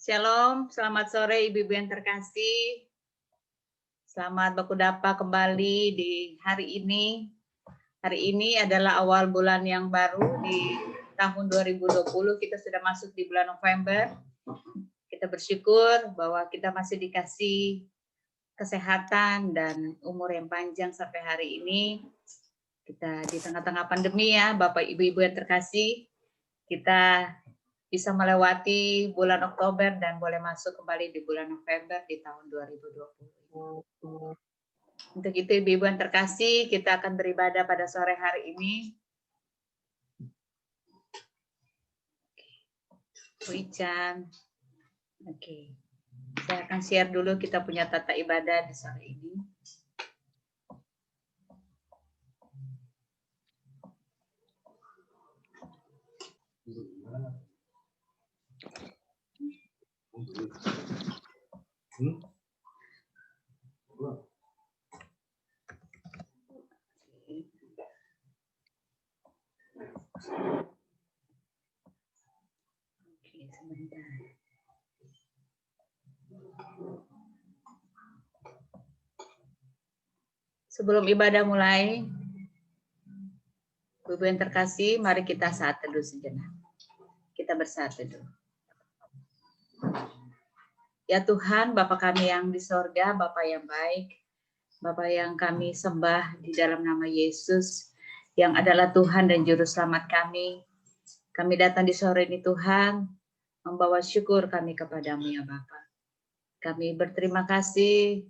Shalom, selamat sore Ibu-Ibu yang terkasih. Selamat Bakudapa kembali di hari ini. Hari ini adalah awal bulan yang baru di tahun 2020. Kita sudah masuk di bulan November. Kita bersyukur bahwa kita masih dikasih kesehatan dan umur yang panjang sampai hari ini. Kita di tengah-tengah pandemi ya, Bapak Ibu-Ibu yang terkasih. Kita bisa melewati bulan Oktober dan boleh masuk kembali di bulan November di tahun 2020. Untuk itu Ibu-Ibu yang terkasih, kita akan beribadah pada sore hari ini. Wican. Oke. Saya akan share dulu kita punya tata ibadah di sore ini. Oke, sebentar. Sebelum ibadah mulai, Ibu yang terkasih, mari kita saat teduh sejenak. Kita bersaat teduh. Ya Tuhan, Bapa kami yang di sorga, Bapa yang baik, Bapa yang kami sembah di dalam nama Yesus, yang adalah Tuhan dan Juru Selamat kami. Kami datang di sore ini Tuhan, membawa syukur kami kepadamu ya Bapa. Kami berterima kasih,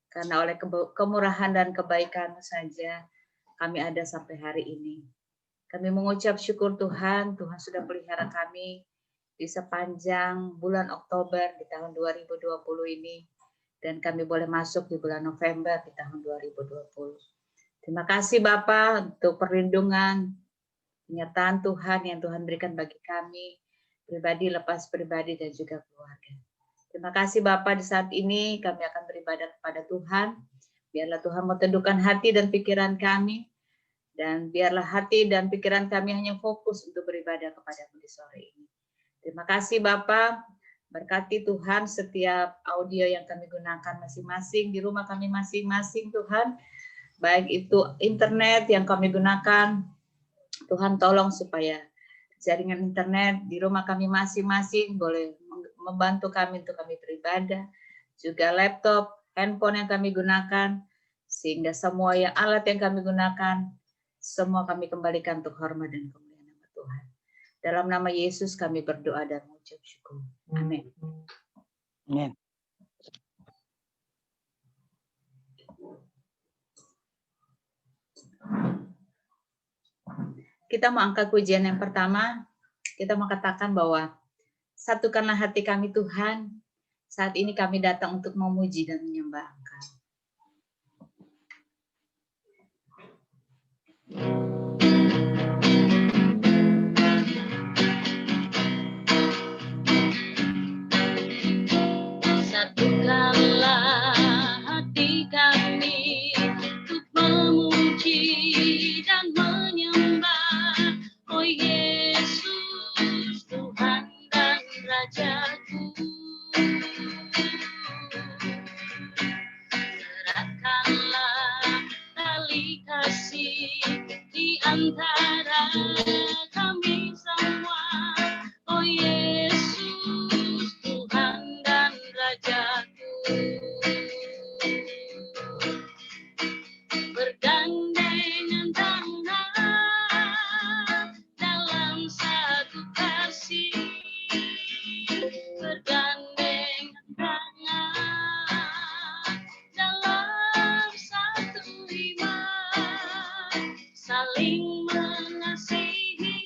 karena oleh kemurahan dan kebaikan-Mu saja, kami ada sampai hari ini. Kami mengucap syukur Tuhan, Tuhan sudah pelihara kami, di sepanjang bulan Oktober di tahun 2020 ini, dan kami boleh masuk di bulan November di tahun 2020. Terima kasih Bapa untuk perlindungan, penyertaan Tuhan yang Tuhan berikan bagi kami, pribadi lepas pribadi dan juga keluarga. Terima kasih Bapa, di saat ini kami akan beribadah kepada Tuhan. Biarlah Tuhan menteduhkan hati dan pikiran kami, dan biarlah hati dan pikiran kami hanya fokus untuk beribadah kepada-Mu di sore ini. Terima kasih Bapak, berkati Tuhan setiap audio yang kami gunakan masing-masing, di rumah kami masing-masing Tuhan, baik itu internet yang kami gunakan, Tuhan tolong supaya jaringan internet di rumah kami masing-masing boleh membantu kami untuk kami beribadah, juga laptop, handphone yang kami gunakan, sehingga semua alat yang kami gunakan, semua kami kembalikan untuk hormat dan kemuliaan nama Tuhan. Dalam nama Yesus kami berdoa dan mengucap syukur. Amin. Amin. Kita mau angkat pujian yang pertama. Kita mau katakan bahwa satukanlah hati kami Tuhan. Saat ini kami datang untuk memuji dan menyembah Engkau. Satukanlah hati kami untuk memuji dan menyembah, oh Yesus, Tuhan dan Rajaku. Gerakkanlah tali kasih di antara kami semua, oh Yesus, Tuhan dan Rajaku. Bergandengan tangan dalam satu kasih, bergandengan tangan dalam satu iman, saling mengasihi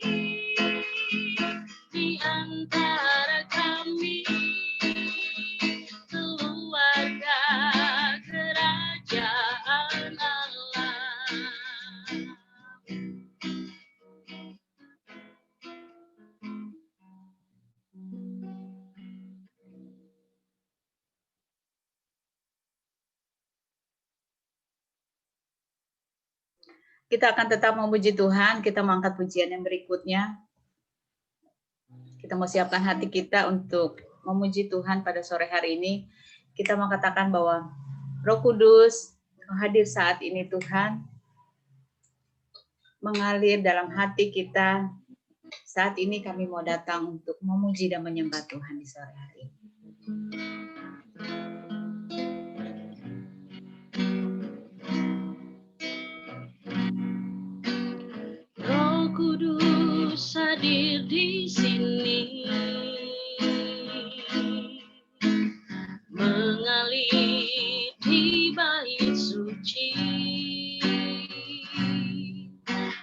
di antara kami, keluarga kerajaan Allah. Kita akan tetap memuji Tuhan. Kita mengangkat pujian yang berikutnya. Kita mau siapkan hati kita untuk memuji Tuhan pada sore hari ini. Kita mau katakan bahwa Roh Kudus hadir saat ini Tuhan, mengalir dalam hati kita. Saat ini kami mau datang untuk memuji dan menyembah Tuhan di sore hari ini. Roh Kudus hadir di sini, mengalir di bait suci.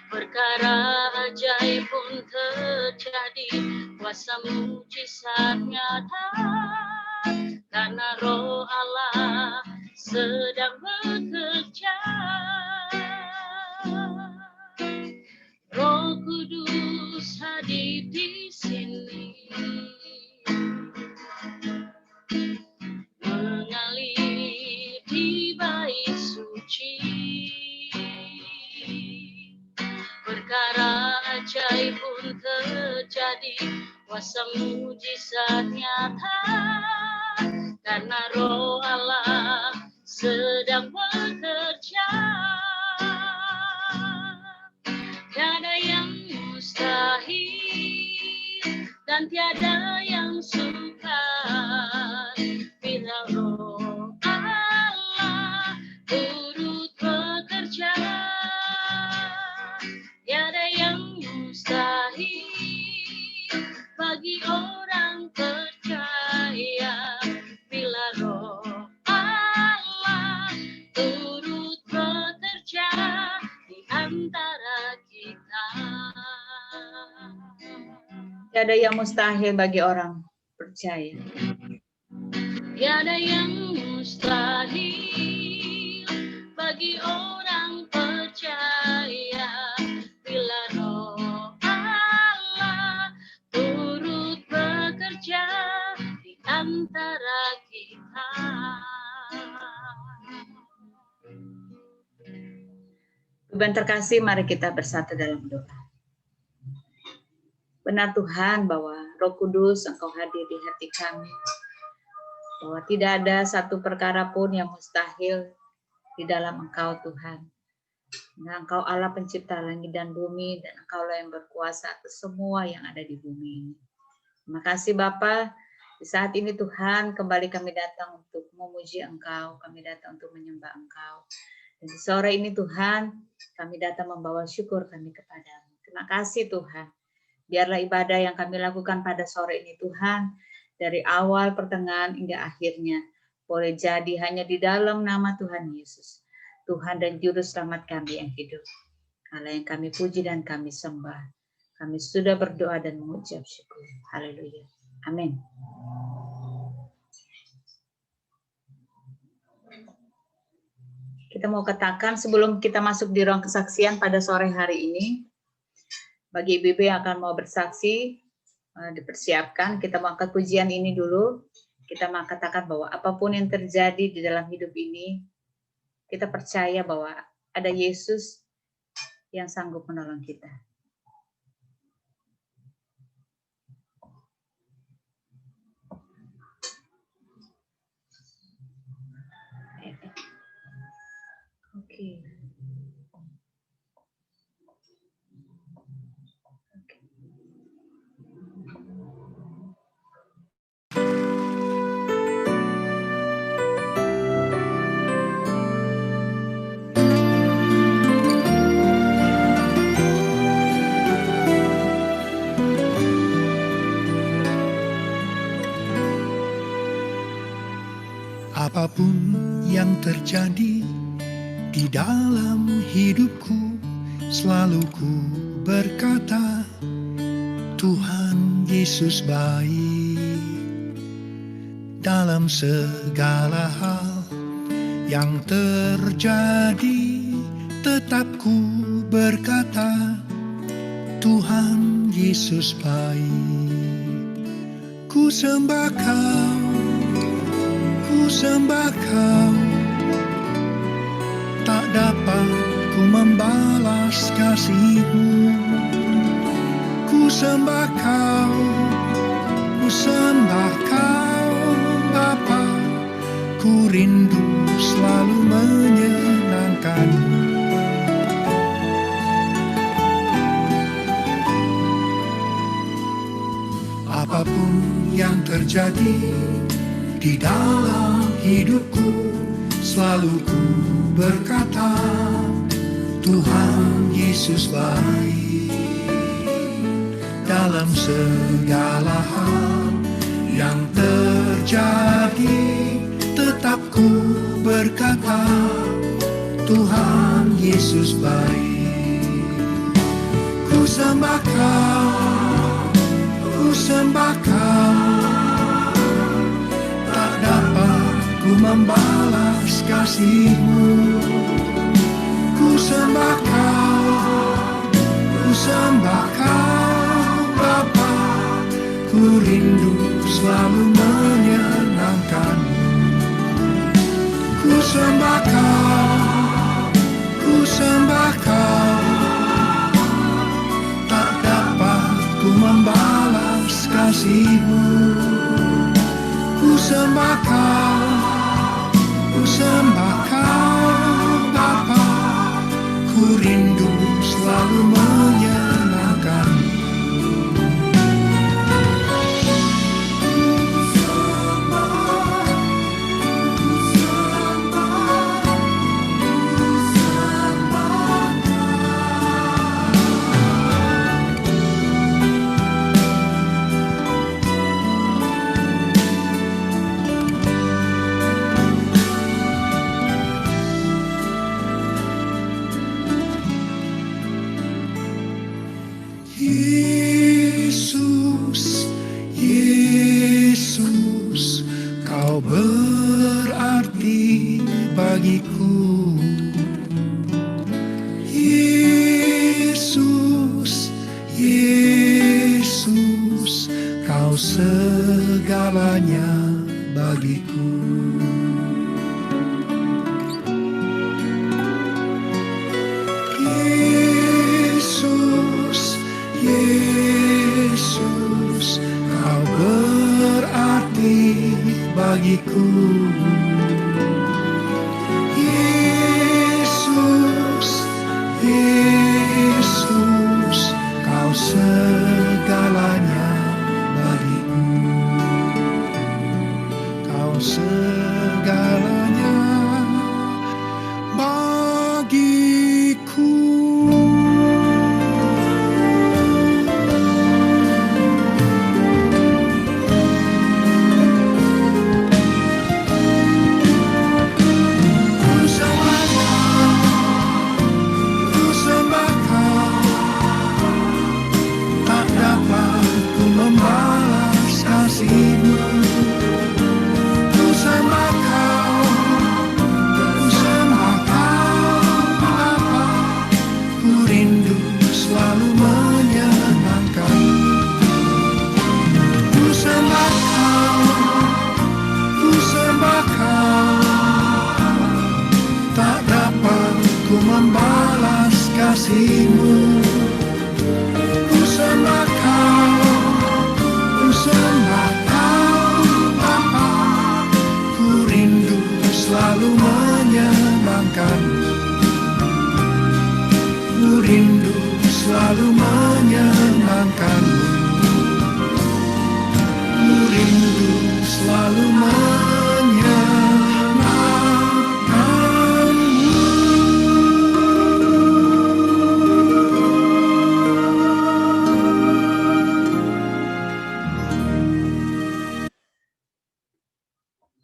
Perkara ajaib pun terjadi, kuasa mujizat nyata, karena Roh Allah sedang bekerja. Roh Kudus hadir di sini, mengalir di bait suci. Perkara ajaib pun terjadi, kuasa mujizat nyata, karena Roh Allah sedang bekerja. Tiada yang mustahil dan tiada yang sukar bila Roh Allah turut bekerja. Tiada yang mustahil bagi orang percaya bila Roh Allah turut bekerja di antara kita. Tiada yang mustahil bagi orang percaya. Tiada yang mustahil bagi orang percaya bila Roh Allah turut bekerja di antara kita. Tuhan terkasih, mari kita bersatu dalam doa. Benar Tuhan bahwa Roh Kudus Engkau hadir di hati kami, bahwa tidak ada satu perkara pun yang mustahil di dalam Engkau Tuhan. Nah, Engkau Allah pencipta langit dan bumi, dan Engkaulah yang berkuasa atas semua yang ada di bumi ini. Terima kasih Bapa. Di saat ini Tuhan, kembali kami datang untuk memuji Engkau, kami datang untuk menyembah Engkau. Dan di sore ini Tuhan, kami datang membawa syukur kami kepadamu. Terima kasih Tuhan. Biarlah ibadah yang kami lakukan pada sore ini Tuhan, dari awal, pertengahan, hingga akhirnya, boleh jadi hanya di dalam nama Tuhan Yesus, Tuhan dan Juru Selamat kami yang hidup. Allah yang kami puji dan kami sembah. Kami sudah berdoa dan mengucap syukur. Haleluya. Amin. Kita mau katakan sebelum kita masuk di ruang kesaksian pada sore hari ini, bagi ibu-ibu yang akan mau bersaksi, dipersiapkan, kita mau angkat pujian ini dulu. Kita mau katakan bahwa apapun yang terjadi di dalam hidup ini, kita percaya bahwa ada Yesus yang sanggup menolong kita. Oke. Apapun yang terjadi di dalam hidupku, selalu ku berkata, Tuhan Yesus baik. Dalam segala hal yang terjadi, tetap ku berkata, Tuhan Yesus baik. Ku sembah Kau, ku sembah Kau, tak dapat ku membalas kasih-Mu. Ku sembah Kau, ku sembah Kau, apapun yang terjadi di dalam hidupku, selalu ku berkata, Tuhan Yesus baik. Dalam segala hal yang terjadi, tetap ku berkata, Tuhan Yesus baik. Ku sembah Kau, tak dapat ku membalas kasih-Mu. Ku sembah Kau, Bapa, ku rindu selalu menyenangkan-Mu. Ku sembah Kau, tak dapat ku membalas kasih-Mu. Ku sembah Kau, Bapa, ku rindu selalu menyenangkan-Mu. Yesus, Kau berarti bagiku. Yesus, Kau segalanya bagiku. Yesus, Kau berarti bagiku. Yesus, Kau segalanya bagiku. Kau segalanya bagiku. Kasih-Mu, ku sembah Kau, Bapa, ku rindu selalu menyenangkan-Mu, ku rindu selalu menyenangkan-Mu, ku rindu selalu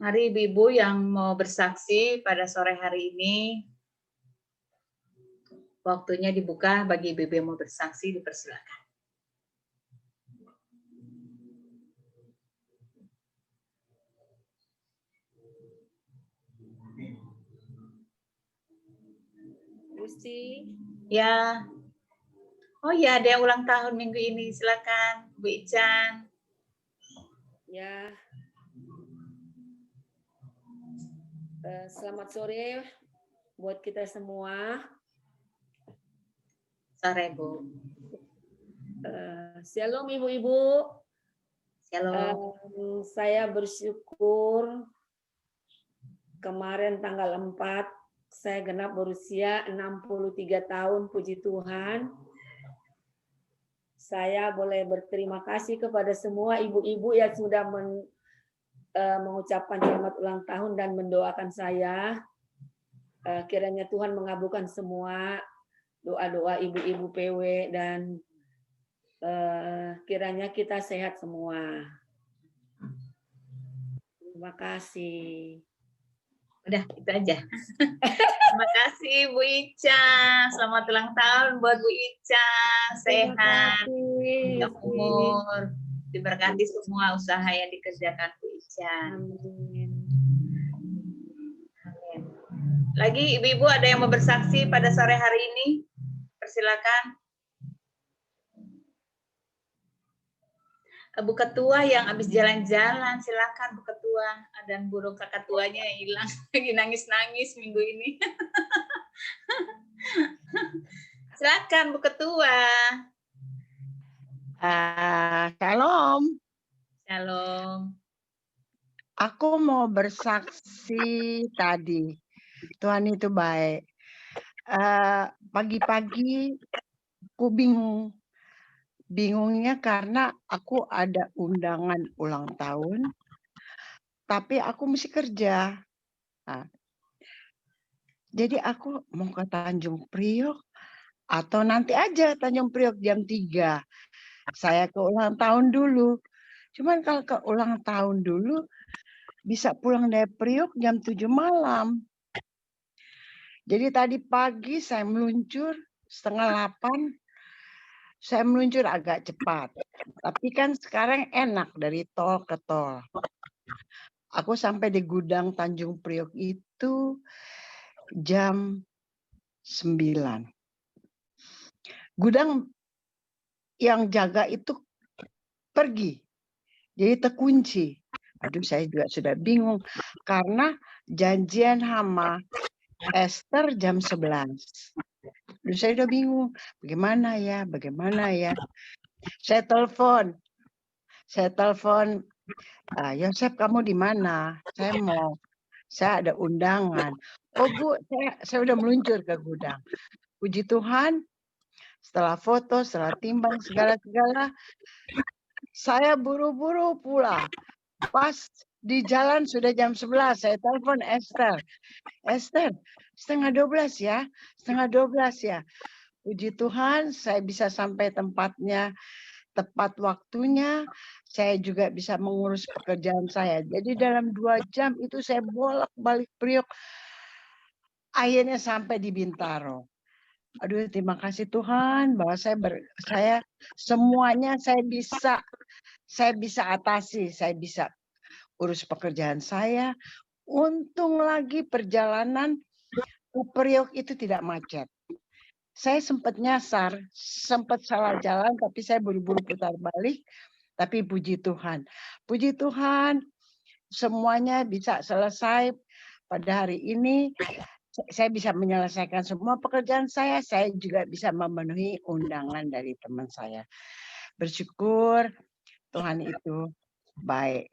Mari Ibu-ibu yang mau bersaksi pada sore hari ini, waktunya dibuka bagi Ibu-ibu yang mau bersaksi, dipersilakan. Gusti. Ya. Oh ya, ada yang ulang tahun minggu ini, silakan Bu Ican. Ya. Selamat sore buat kita semua. Sore, Bu. Shalom Ibu-ibu. Shalom. Saya bersyukur kemarin tanggal 4 saya genap berusia 63 tahun, puji Tuhan. Saya boleh berterima kasih kepada semua ibu-ibu yang sudah mengucapkan selamat ulang tahun dan mendoakan saya. Kiranya Tuhan mengabulkan semua doa-doa ibu-ibu PW dan kiranya kita sehat semua. Terima kasih. Udah, itu aja. Terima kasih Bu Ica. Selamat ulang tahun buat Bu Ica. Sehat, panjang umur. Diberkati semua usaha yang dikerjakan Bu Ica. Amin. Amin. Lagi ibu-ibu ada yang mau bersaksi pada sore hari ini? Persilakan. Bu Ketua yang habis jalan-jalan, silakan Bu Ketua. Dan burung kakak tuanya yang hilang, lagi nangis-nangis minggu ini. Silakan Bu Ketua. Shalom, Shalom. aku mau bersaksi tadi. Tuhan itu baik. Pagi-pagi aku bingung. Bingungnya karena aku ada undangan ulang tahun, tapi aku mesti kerja. Nah, jadi aku mau ke Tanjung Priok atau nanti aja Tanjung Priok jam 3. Saya ke ulang tahun dulu. Cuman kalau ke ulang tahun dulu, bisa pulang dari Priok jam 7 malam. Jadi tadi pagi saya meluncur 7:30. Saya meluncur agak cepat. Tapi kan sekarang enak dari tol ke tol. Aku sampai di gudang Tanjung Priok itu jam 9. Gudang yang jaga itu pergi. Jadi terkunci. Aduh, saya juga sudah bingung. Karena janjian sama Esther jam 11. Aduh, saya udah bingung. Bagaimana ya? Saya telepon, Yosep kamu di mana? Saya ada undangan. Oh Bu, saya udah meluncur ke gudang. Puji Tuhan, setelah foto, setelah timbang, segala-segala, saya buru-buru pulang. Pas di jalan sudah jam 11, saya telepon Esther. Esther, 11:30 ya, 11:30 ya. Puji Tuhan, saya bisa sampai tempatnya tepat waktunya, saya juga bisa mengurus pekerjaan saya. Jadi dalam 2 jam itu saya bolak-balik Priok, akhirnya sampai di Bintaro. Aduh, terima kasih Tuhan bahwa saya semuanya saya bisa atasi, saya bisa urus pekerjaan saya. Untung lagi perjalanan ke Priok itu tidak macet. Saya sempat nyasar, sempat salah jalan, tapi saya buru-buru putar balik. Tapi puji Tuhan, semuanya bisa selesai pada hari ini. Saya bisa menyelesaikan semua pekerjaan saya juga bisa memenuhi undangan dari teman saya. Bersyukur Tuhan itu baik.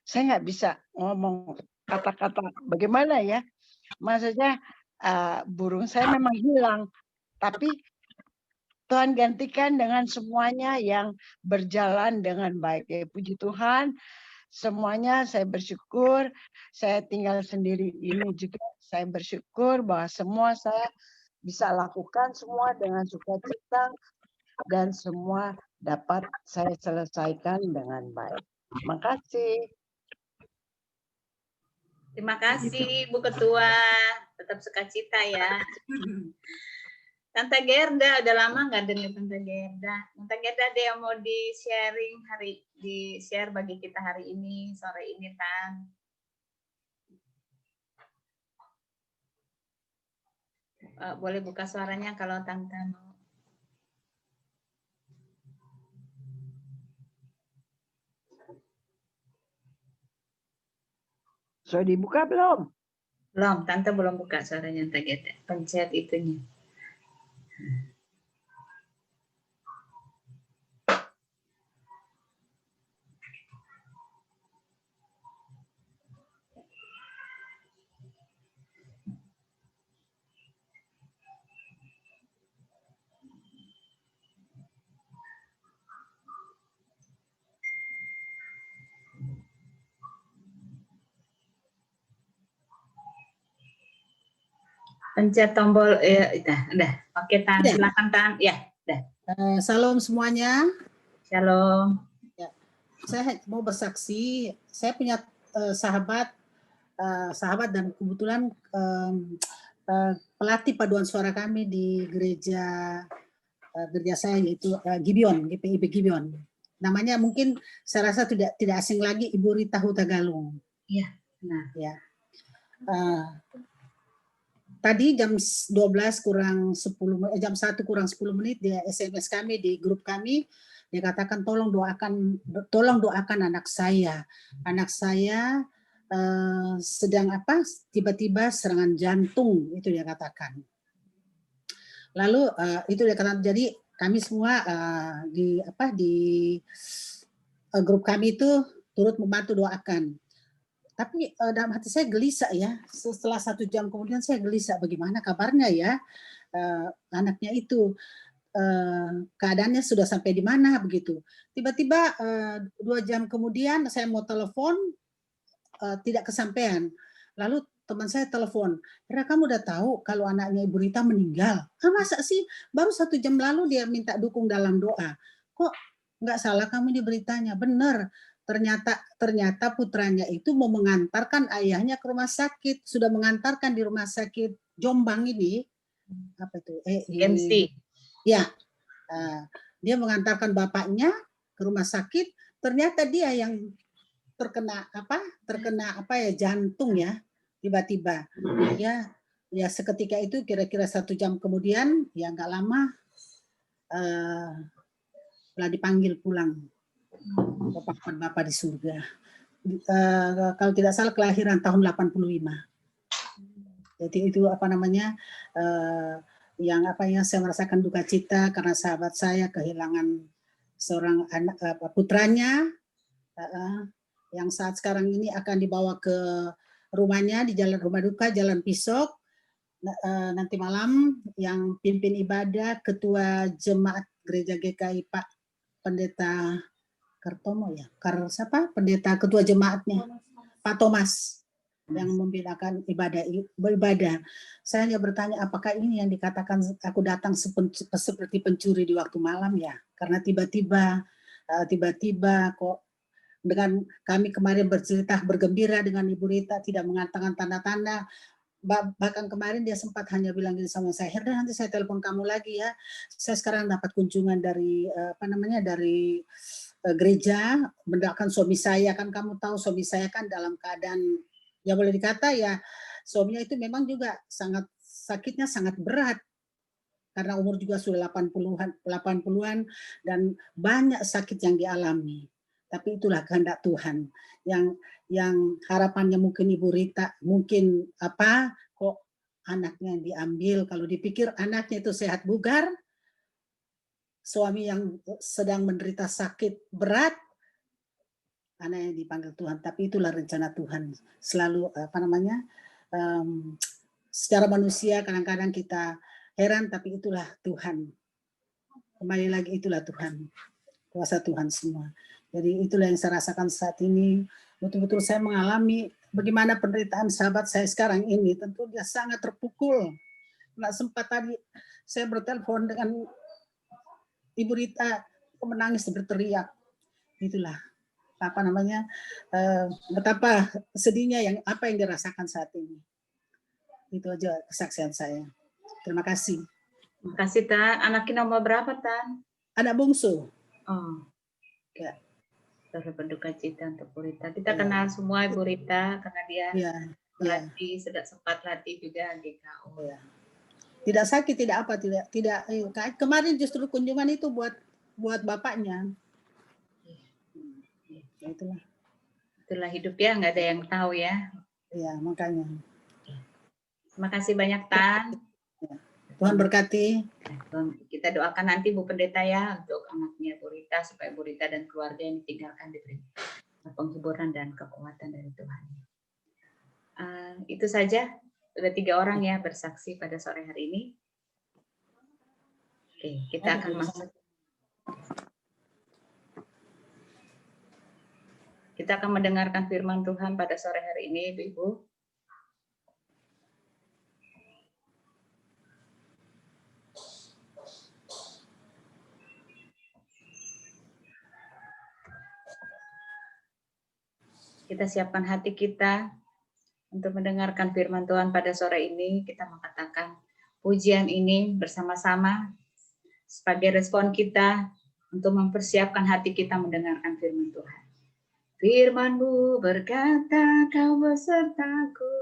Saya nggak bisa ngomong kata-kata bagaimana ya. Maksudnya burung saya memang hilang. Tapi Tuhan gantikan dengan semuanya yang berjalan dengan baik. Ya, puji Tuhan, semuanya saya bersyukur. Saya tinggal sendiri ini juga. Saya bersyukur bahwa semua saya bisa lakukan semua dengan sukacita dan semua dapat saya selesaikan dengan baik. Terima kasih. Terima kasih Bu Ketua. Tetap sukacita ya. Tante Gerda, udah lama nggak dengar Tante Gerda. Tante Gerda ada yang mau di-share bagi kita hari ini, sore ini, Tan. Boleh buka suaranya kalau Tante mau. Sudah dibuka belum? Belum, Tante belum buka suaranya Tante Gerda. Pencet itunya. Pencet tombol udah. Oke, Tan. Udah. Silakan, Tan. Ya, udah. Salam semuanya. Shalom. Saya mau bersaksi. Saya punya sahabat dan kebetulan pelatih paduan suara kami di gereja saya, yaitu Gibeon, GPIB Gibeon. Namanya mungkin saya rasa tidak asing lagi, Ibu Rita Hutagalung. Iya, benar. Ya. Tadi jam 12 kurang 10 jam 1 kurang 10 menit dia SMS kami di grup kami, dia katakan tolong doakan anak saya. Anak saya sedang tiba-tiba serangan jantung, itu dia katakan. Lalu itu dia katakan, jadi kami semua di grup kami itu turut membantu doakan. Tapi dalam hati saya gelisah ya, setelah 1 jam kemudian saya gelisah, bagaimana kabarnya ya anaknya itu, keadaannya sudah sampai di mana begitu. Tiba-tiba 2 jam kemudian saya mau telepon, tidak kesampaian. Lalu teman saya telepon, Ra, kamu udah tahu kalau anaknya Ibu Rita meninggal? Masa sih, baru 1 jam lalu dia minta dukung dalam doa. Kok nggak salah kamu di beritanya? Benar. Ternyata putranya itu mau mengantarkan ayahnya ke rumah sakit, sudah mengantarkan di rumah sakit Jombang ini, apa itu? MC. Ya, dia mengantarkan bapaknya ke rumah sakit, ternyata dia yang terkena jantung ya, tiba-tiba. Ya seketika itu kira-kira 1 jam kemudian, ya nggak lama, telah dipanggil pulang. Bapak di surga. Kalau tidak salah kelahiran tahun 85. Jadi itu yang saya merasakan duka cita karena sahabat saya kehilangan seorang anak, putranya yang saat sekarang ini akan dibawa ke rumahnya di Jalan Rumah Duka, Jalan Pisok. Nanti malam yang pimpin ibadah Ketua Jemaat Gereja GKI Pak Pendeta Kartomo ya, pendeta ketua jemaatnya, Pak Thomas, yang membedakan beribadah. Saya hanya bertanya, apakah ini yang dikatakan aku datang seperti pencuri di waktu malam ya? Karena tiba-tiba kok dengan kami kemarin bercerita bergembira dengan Ibu Rita, tidak mengatakan tanda-tanda. Bahkan kemarin dia sempat hanya bilang gini sama saya, Herda nanti saya telepon kamu lagi ya. Saya sekarang dapat kunjungan dari dari gereja, mendoakan suami saya, kan kamu tahu suami saya kan dalam keadaan ya boleh dikata ya suaminya itu memang juga sakitnya sangat berat karena umur juga sudah 80-an dan banyak sakit yang dialami. Tapi itulah kehendak Tuhan yang harapannya mungkin Ibu Rita mungkin kok anaknya diambil, kalau dipikir anaknya itu sehat bugar, suami yang sedang menderita sakit berat, anak yang dipanggil Tuhan. Tapi itulah rencana Tuhan. Selalu secara manusia kadang-kadang kita heran, tapi itulah Tuhan. Kembali lagi itulah Tuhan. Kuasa Tuhan semua. Jadi itulah yang saya rasakan saat ini. Betul-betul saya mengalami bagaimana penderitaan sahabat saya sekarang ini. Tentu dia sangat terpukul. Nggak sempat tadi saya bertelepon dengan Ibu Rita menangis berteriak. Itulah betapa sedihnya yang dirasakan saat ini. Itu aja kesaksian saya. Terima kasih. Terima kasih, Tan. Anaknya nomor berapa, Tan? Anak bungsu. Oh. Ya. Terus berduka cita untuk Bu Rita. Kita kenal semua Ibu Rita karena dia berlatih, sudah sempat latih juga GKO. Ya. Tidak sakit, tidak apa, tidak. Kemarin justru kunjungan itu buat bapaknya. Ya, itulah hidup ya, nggak ada yang tahu ya. Iya, makanya. Terima kasih banyak, Tan. Ya. Tuhan berkati. Kita doakan nanti Bu Pendeta ya untuk anaknya Bu Rita supaya Bu Rita dan keluarga yang ditinggalkan diberi penghiburan dan kekuatan dari Tuhan. Itu saja. Ada 3 orang ya bersaksi pada sore hari ini. Oke, kita akan masuk. Kita akan mendengarkan firman Tuhan pada sore hari ini, Ibu. Kita siapkan hati kita untuk mendengarkan firman Tuhan pada sore ini. Kita mengatakan pujian ini bersama-sama sebagai respon kita untuk mempersiapkan hati kita mendengarkan firman Tuhan. Firman-Mu berkata, Kau besertaku.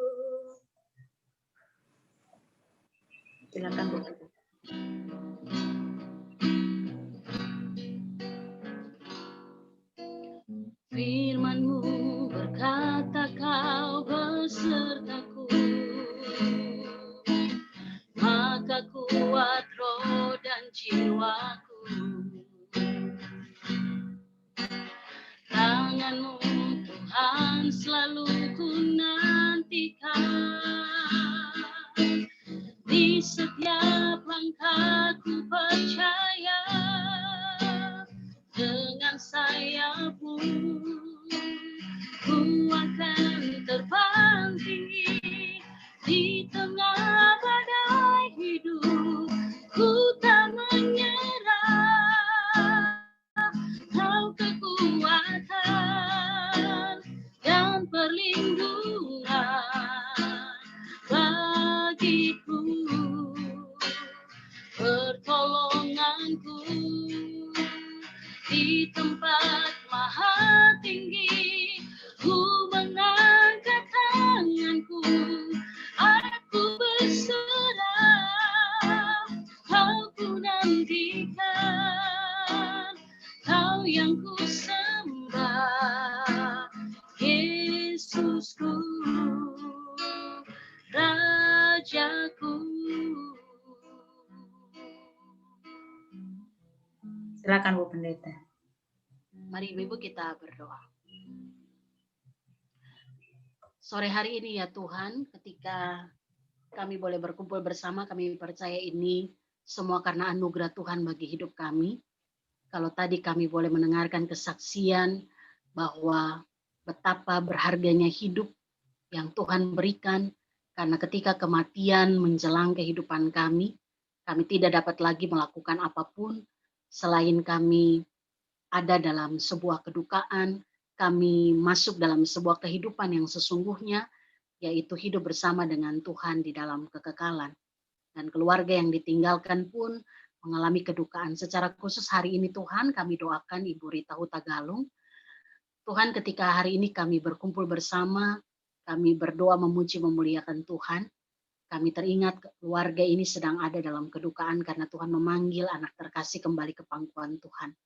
Silakan Bu. Firman-Mu berkata, Kau besertaku, maka kuat roh dan jiwaku. Tangan-Mu Tuhan selalu ku nantikan, di setiap langkahku percaya, dengan sayap-Mu ku akan terbang tinggi di tengah badai hidup. Ku tak menyerah, Kau kekuatan dan perlindungan bagiku, pertolonganku di tempat maha tinggi. Ku mengangkat tanganku, aku berserah, Kau ku nantikan, Kau yang ku sembah, Yesusku, Rajaku. Silakan Bu Pendeta. Mari Ibu kita berdoa. Sore hari ini ya Tuhan, ketika kami boleh berkumpul bersama, kami percaya ini semua karena anugerah Tuhan bagi hidup kami. Kalau tadi kami boleh mendengarkan kesaksian bahwa betapa berharganya hidup yang Tuhan berikan, karena ketika kematian menjelang kehidupan kami tidak dapat lagi melakukan apapun selain kami ada dalam sebuah kedukaan, kami masuk dalam sebuah kehidupan yang sesungguhnya, yaitu hidup bersama dengan Tuhan di dalam kekekalan. Dan keluarga yang ditinggalkan pun mengalami kedukaan. Secara khusus hari ini Tuhan, kami doakan Ibu Rita Huta Galung. Tuhan, ketika hari ini kami berkumpul bersama, kami berdoa memuji memuliakan Tuhan. Kami teringat keluarga ini sedang ada dalam kedukaan karena Tuhan memanggil anak terkasih kembali ke pangkuan Tuhan.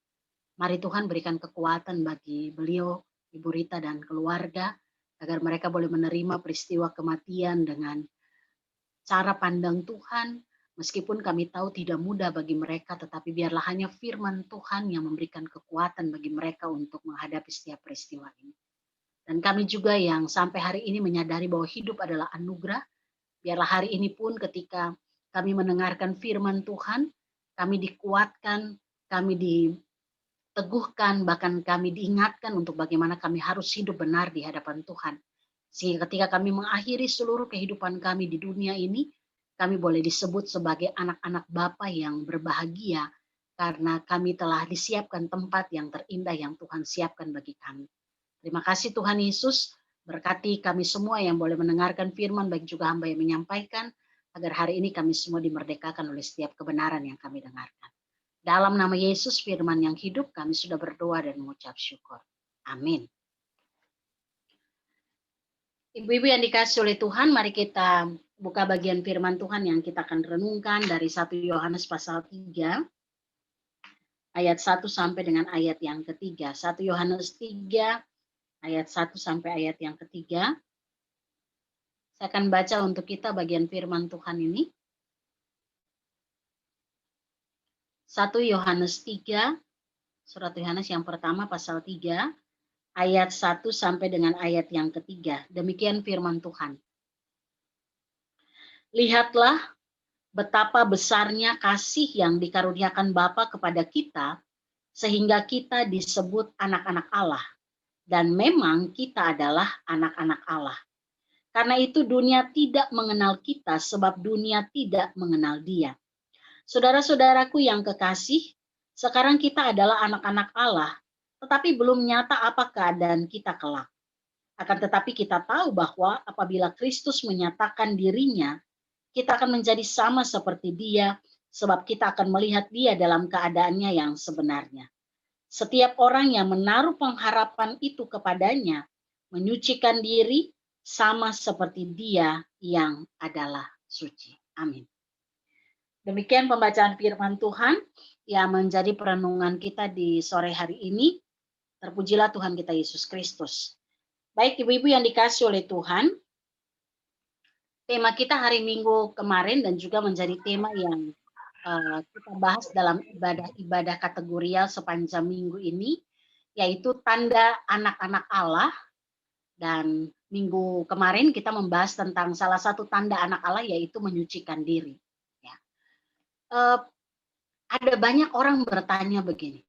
Mari Tuhan berikan kekuatan bagi beliau, Ibu Rita dan keluarga, agar mereka boleh menerima peristiwa kematian dengan cara pandang Tuhan. Meskipun kami tahu tidak mudah bagi mereka, tetapi biarlah hanya firman Tuhan yang memberikan kekuatan bagi mereka untuk menghadapi setiap peristiwa ini. Dan kami juga yang sampai hari ini menyadari bahwa hidup adalah anugerah, biarlah hari ini pun ketika kami mendengarkan firman Tuhan, kami dikuatkan, kami diteguhkan, bahkan kami diingatkan untuk bagaimana kami harus hidup benar di hadapan Tuhan. Sehingga ketika kami mengakhiri seluruh kehidupan kami di dunia ini, kami boleh disebut sebagai anak-anak Bapa yang berbahagia karena kami telah disiapkan tempat yang terindah yang Tuhan siapkan bagi kami. Terima kasih Tuhan Yesus, berkati kami semua yang boleh mendengarkan firman, baik juga hamba yang menyampaikan, agar hari ini kami semua dimerdekakan oleh setiap kebenaran yang kami dengarkan. Dalam nama Yesus firman yang hidup, kami sudah berdoa dan mengucap syukur. Amin. Ibu-ibu yang dikasihi oleh Tuhan, mari kita buka bagian firman Tuhan yang kita akan renungkan dari 1 Yohanes pasal 3, ayat 1 sampai dengan ayat yang ketiga. 1 Yohanes 3, ayat 1 sampai ayat yang ketiga. Saya akan baca untuk kita bagian firman Tuhan ini. 1 Yohanes 3, surat Yohanes yang pertama pasal 3, ayat 1 sampai dengan ayat yang ketiga. Demikian firman Tuhan. Lihatlah betapa besarnya kasih yang dikaruniakan Bapa kepada kita, sehingga kita disebut anak-anak Allah. Dan memang kita adalah anak-anak Allah. Karena itu dunia tidak mengenal kita, sebab dunia tidak mengenal Dia. Saudara-saudaraku yang kekasih, sekarang kita adalah anak-anak Allah, tetapi belum nyata apa keadaan kita kelak. Akan tetapi kita tahu bahwa apabila Kristus menyatakan dirinya, kita akan menjadi sama seperti Dia, sebab kita akan melihat Dia dalam keadaannya yang sebenarnya. Setiap orang yang menaruh pengharapan itu kepadanya, menyucikan diri sama seperti Dia yang adalah suci. Amin. Demikian pembacaan firman Tuhan yang menjadi perenungan kita di sore hari ini. Terpujilah Tuhan kita Yesus Kristus. Baik ibu-ibu yang dikasih oleh Tuhan, tema kita hari Minggu kemarin dan juga menjadi tema yang kita bahas dalam ibadah kategorial sepanjang minggu ini, yaitu tanda anak-anak Allah. Dan minggu kemarin kita membahas tentang salah satu tanda anak Allah, yaitu menyucikan diri. Ya. Ada banyak orang bertanya begini,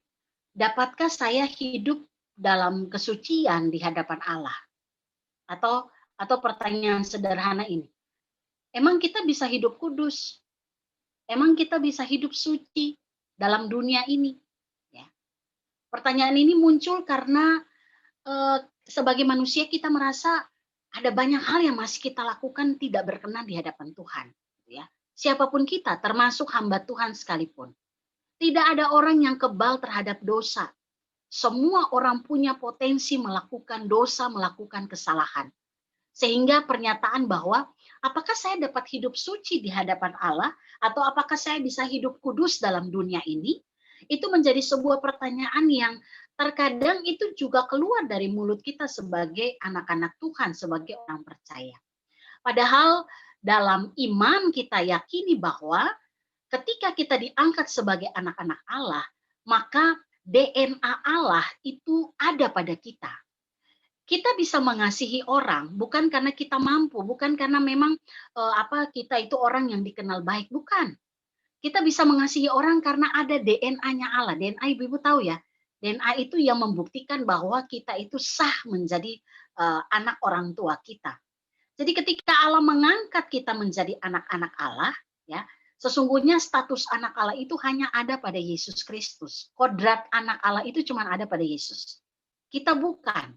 dapatkah saya hidup dalam kesucian di hadapan Allah? Atau pertanyaan sederhana ini, emang kita bisa hidup kudus? Emang kita bisa hidup suci dalam dunia ini? Ya. Pertanyaan ini muncul karena sebagai manusia kita merasa ada banyak hal yang masih kita lakukan tidak berkenan di hadapan Tuhan. Ya. Siapapun kita, termasuk hamba Tuhan sekalipun. Tidak ada orang yang kebal terhadap dosa. Semua orang punya potensi melakukan dosa, melakukan kesalahan. Sehingga pernyataan bahwa apakah saya dapat hidup suci di hadapan Allah atau apakah saya bisa hidup kudus dalam dunia ini, itu menjadi sebuah pertanyaan yang terkadang itu juga keluar dari mulut kita sebagai anak-anak Tuhan, sebagai orang percaya. Padahal dalam iman kita yakini bahwa ketika kita diangkat sebagai anak-anak Allah, maka DNA Allah itu ada pada kita. Kita bisa mengasihi orang bukan karena kita mampu, bukan karena memang kita itu orang yang dikenal baik, bukan. Kita bisa mengasihi orang karena ada DNA-nya Allah. DNA ibu-ibu tahu ya, DNA itu yang membuktikan bahwa kita itu sah menjadi anak orang tua kita. Jadi ketika Allah mengangkat kita menjadi anak-anak Allah, ya, sesungguhnya status anak Allah itu hanya ada pada Yesus Kristus. Kodrat anak Allah itu cuma ada pada Yesus. Kita bukan.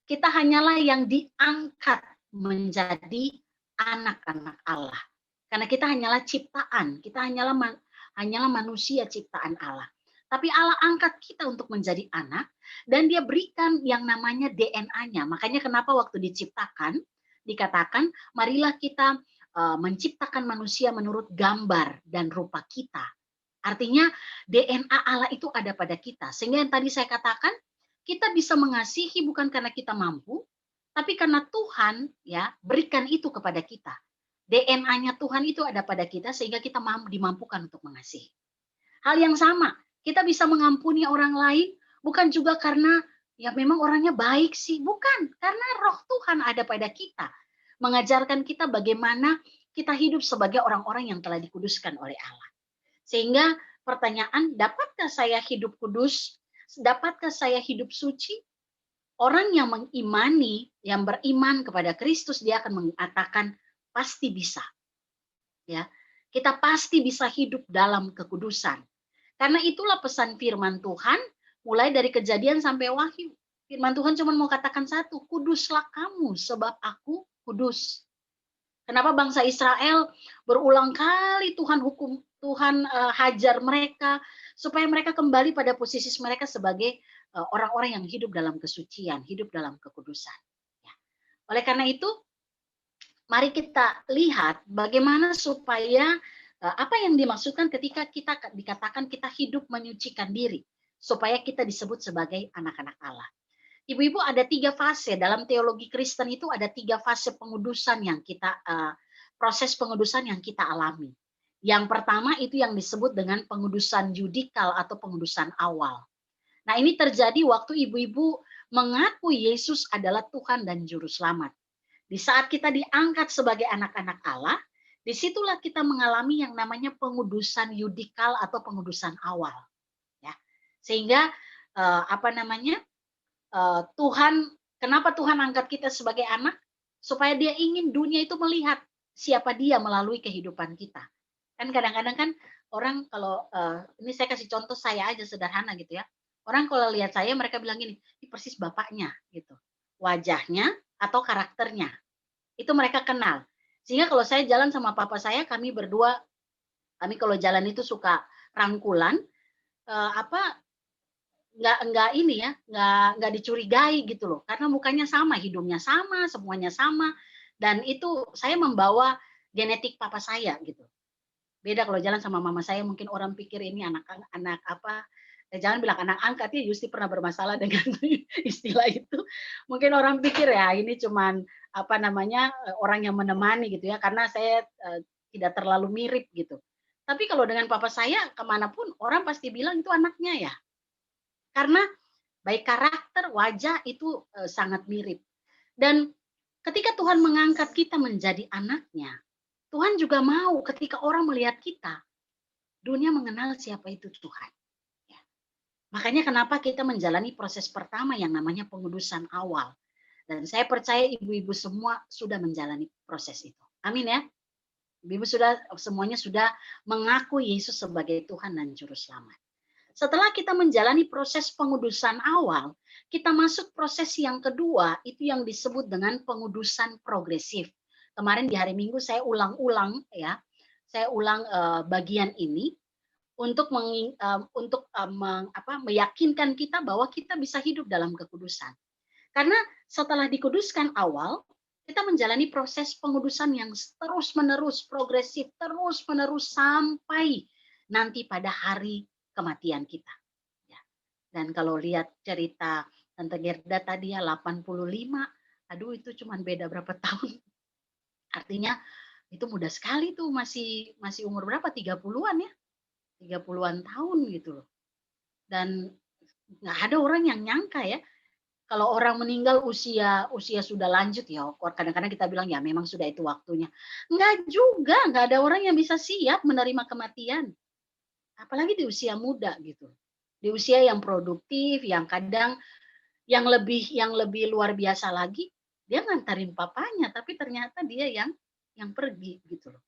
Kita hanyalah yang diangkat menjadi anak-anak Allah. Karena kita hanyalah ciptaan, kita hanyalah manusia ciptaan Allah. Tapi Allah angkat kita untuk menjadi anak dan Dia berikan yang namanya DNA-nya. Makanya kenapa waktu diciptakan dikatakan marilah kita menciptakan manusia menurut gambar dan rupa kita. Artinya DNA Allah itu ada pada kita. Sehingga yang tadi saya katakan, kita bisa mengasihi bukan karena kita mampu, tapi karena Tuhan ya berikan itu kepada kita. DNA-nya Tuhan itu ada pada kita sehingga kita dimampukan untuk mengasihi. Hal yang sama, kita bisa mengampuni orang lain bukan juga karena ya memang orangnya baik sih, bukan, karena roh Tuhan ada pada kita, mengajarkan kita bagaimana kita hidup sebagai orang-orang yang telah dikuduskan oleh Allah. Sehingga pertanyaan, dapatkah saya hidup kudus? Dapatkah saya hidup suci? Orang yang mengimani, yang beriman kepada Kristus, dia akan mengatakan pasti bisa. Ya, kita pasti bisa hidup dalam kekudusan. Karena itulah pesan firman Tuhan, mulai dari Kejadian sampai Wahyu. Firman Tuhan cuma mau katakan satu, kuduslah kamu sebab aku kudus. Kenapa bangsa Israel berulang kali Tuhan hajar mereka supaya mereka kembali pada posisi mereka sebagai orang-orang yang hidup dalam kesucian, hidup dalam kekudusan. Ya. Oleh karena itu, mari kita lihat bagaimana supaya apa yang dimaksudkan ketika kita dikatakan kita hidup menyucikan diri, supaya kita disebut sebagai anak-anak Allah. Ibu-ibu, ada 3 fase dalam teologi Kristen, itu ada 3 fase pengudusan yang kita proses pengudusan yang kita alami. Yang pertama itu yang disebut dengan pengudusan yudikal atau pengudusan awal. Nah, ini terjadi waktu ibu-ibu mengaku Yesus adalah Tuhan dan Juru Selamat. Di saat kita diangkat sebagai anak-anak Allah, disitulah kita mengalami yang namanya pengudusan yudikal atau pengudusan awal. Ya. Sehingga Tuhan, kenapa Tuhan angkat kita sebagai anak? Supaya Dia ingin dunia itu melihat siapa Dia melalui kehidupan kita. Kan kadang-kadang kan orang kalau ini saya kasih contoh saya aja sederhana gitu ya. Orang kalau lihat saya mereka bilang gini, ini persis bapaknya gitu. Wajahnya atau karakternya. Itu mereka kenal. Sehingga kalau saya jalan sama papa saya, kami berdua, kami kalau jalan itu suka rangkulan, nggak ini ya, nggak dicurigai gitu loh, karena mukanya sama, hidungnya sama, semuanya sama, dan itu saya membawa genetik papa saya gitu. Beda kalau jalan sama mama saya, mungkin orang pikir ini anak apa, jangan bilang anak angkat ya, Yusti pernah bermasalah dengan istilah itu. Mungkin orang pikir ya ini cuman apa namanya, orang yang menemani gitu ya, karena saya tidak terlalu mirip gitu. Tapi kalau dengan papa saya kemanapun orang pasti bilang itu anaknya ya. Karena baik karakter, wajah itu sangat mirip. Dan ketika Tuhan mengangkat kita menjadi anaknya, Tuhan juga mau ketika orang melihat kita, dunia mengenal siapa itu Tuhan. Ya. Makanya kenapa kita menjalani proses pertama yang namanya pengudusan awal. Dan saya percaya ibu-ibu semua sudah menjalani proses itu. Amin ya. Ibu semuanya sudah mengaku Yesus sebagai Tuhan dan Juru Selamat. Setelah kita menjalani proses pengudusan awal, kita masuk proses yang kedua, itu yang disebut dengan pengudusan progresif. Kemarin di hari Minggu saya ulang-ulang ya, saya ulang bagian ini untuk meyakinkan kita bahwa kita bisa hidup dalam kekudusan. Karena setelah dikuduskan awal, kita menjalani proses pengudusan yang terus-menerus, progresif, terus-menerus sampai nanti pada hari kematian kita. Ya. Dan kalau lihat cerita Tante Gerda tadi ya 85, aduh itu cuma beda berapa tahun. Artinya itu mudah sekali tuh, masih umur berapa? 30-an ya. 30-an tahun gitu loh. Dan nggak ada orang yang nyangka ya. Kalau orang meninggal usia sudah lanjut ya, kadang-kadang kita bilang ya memang sudah itu waktunya. Enggak juga, nggak ada orang yang bisa siap menerima kematian. Apalagi di usia muda gitu, di usia yang produktif, yang kadang yang lebih luar biasa lagi, dia ngantarin papanya, tapi ternyata dia yang pergi gitu loh.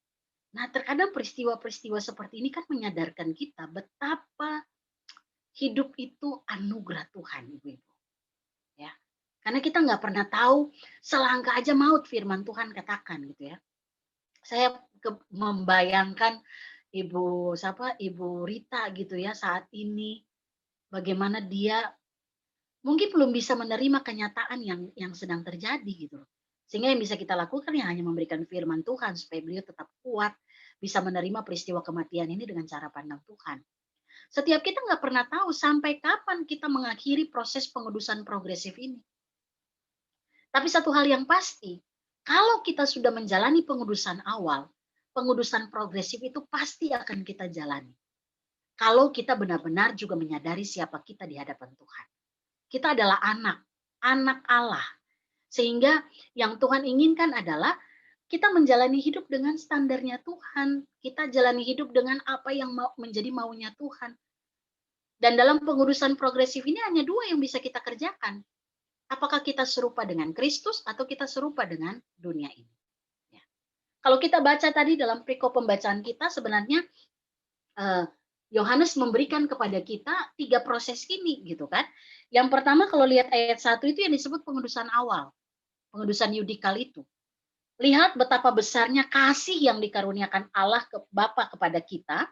Nah terkadang peristiwa-peristiwa seperti ini kan menyadarkan kita betapa hidup itu anugerah Tuhan, ibu-ibu. Ya, karena kita nggak pernah tahu selangkah aja maut, firman Tuhan katakan gitu ya. Saya membayangkan Ibu Rita gitu ya saat ini, bagaimana dia mungkin belum bisa menerima kenyataan yang sedang terjadi gitu loh. Sehingga yang bisa kita lakukan ya hanya memberikan firman Tuhan supaya beliau tetap kuat, bisa menerima peristiwa kematian ini dengan cara pandang Tuhan. Setiap kita nggak pernah tahu sampai kapan kita mengakhiri proses pengudusan progresif ini. Tapi satu hal yang pasti, kalau kita sudah menjalani pengudusan awal, pengudusan progresif itu pasti akan kita jalani. Kalau kita benar-benar juga menyadari siapa kita di hadapan Tuhan. Kita adalah anak Allah. Sehingga yang Tuhan inginkan adalah kita menjalani hidup dengan standarnya Tuhan. Kita jalani hidup dengan apa yang menjadi maunya Tuhan. Dan dalam pengudusan progresif ini hanya dua yang bisa kita kerjakan. Apakah kita serupa dengan Kristus atau kita serupa dengan dunia ini. Kalau kita baca tadi dalam perikop pembacaan kita, sebenarnya Yohanes memberikan kepada kita 3 proses ini gitu kan. Yang pertama kalau lihat ayat 1 itu yang disebut pengudusan awal. Pengudusan yudikal itu. Lihat betapa besarnya kasih yang dikaruniakan Allah Bapa kepada kita,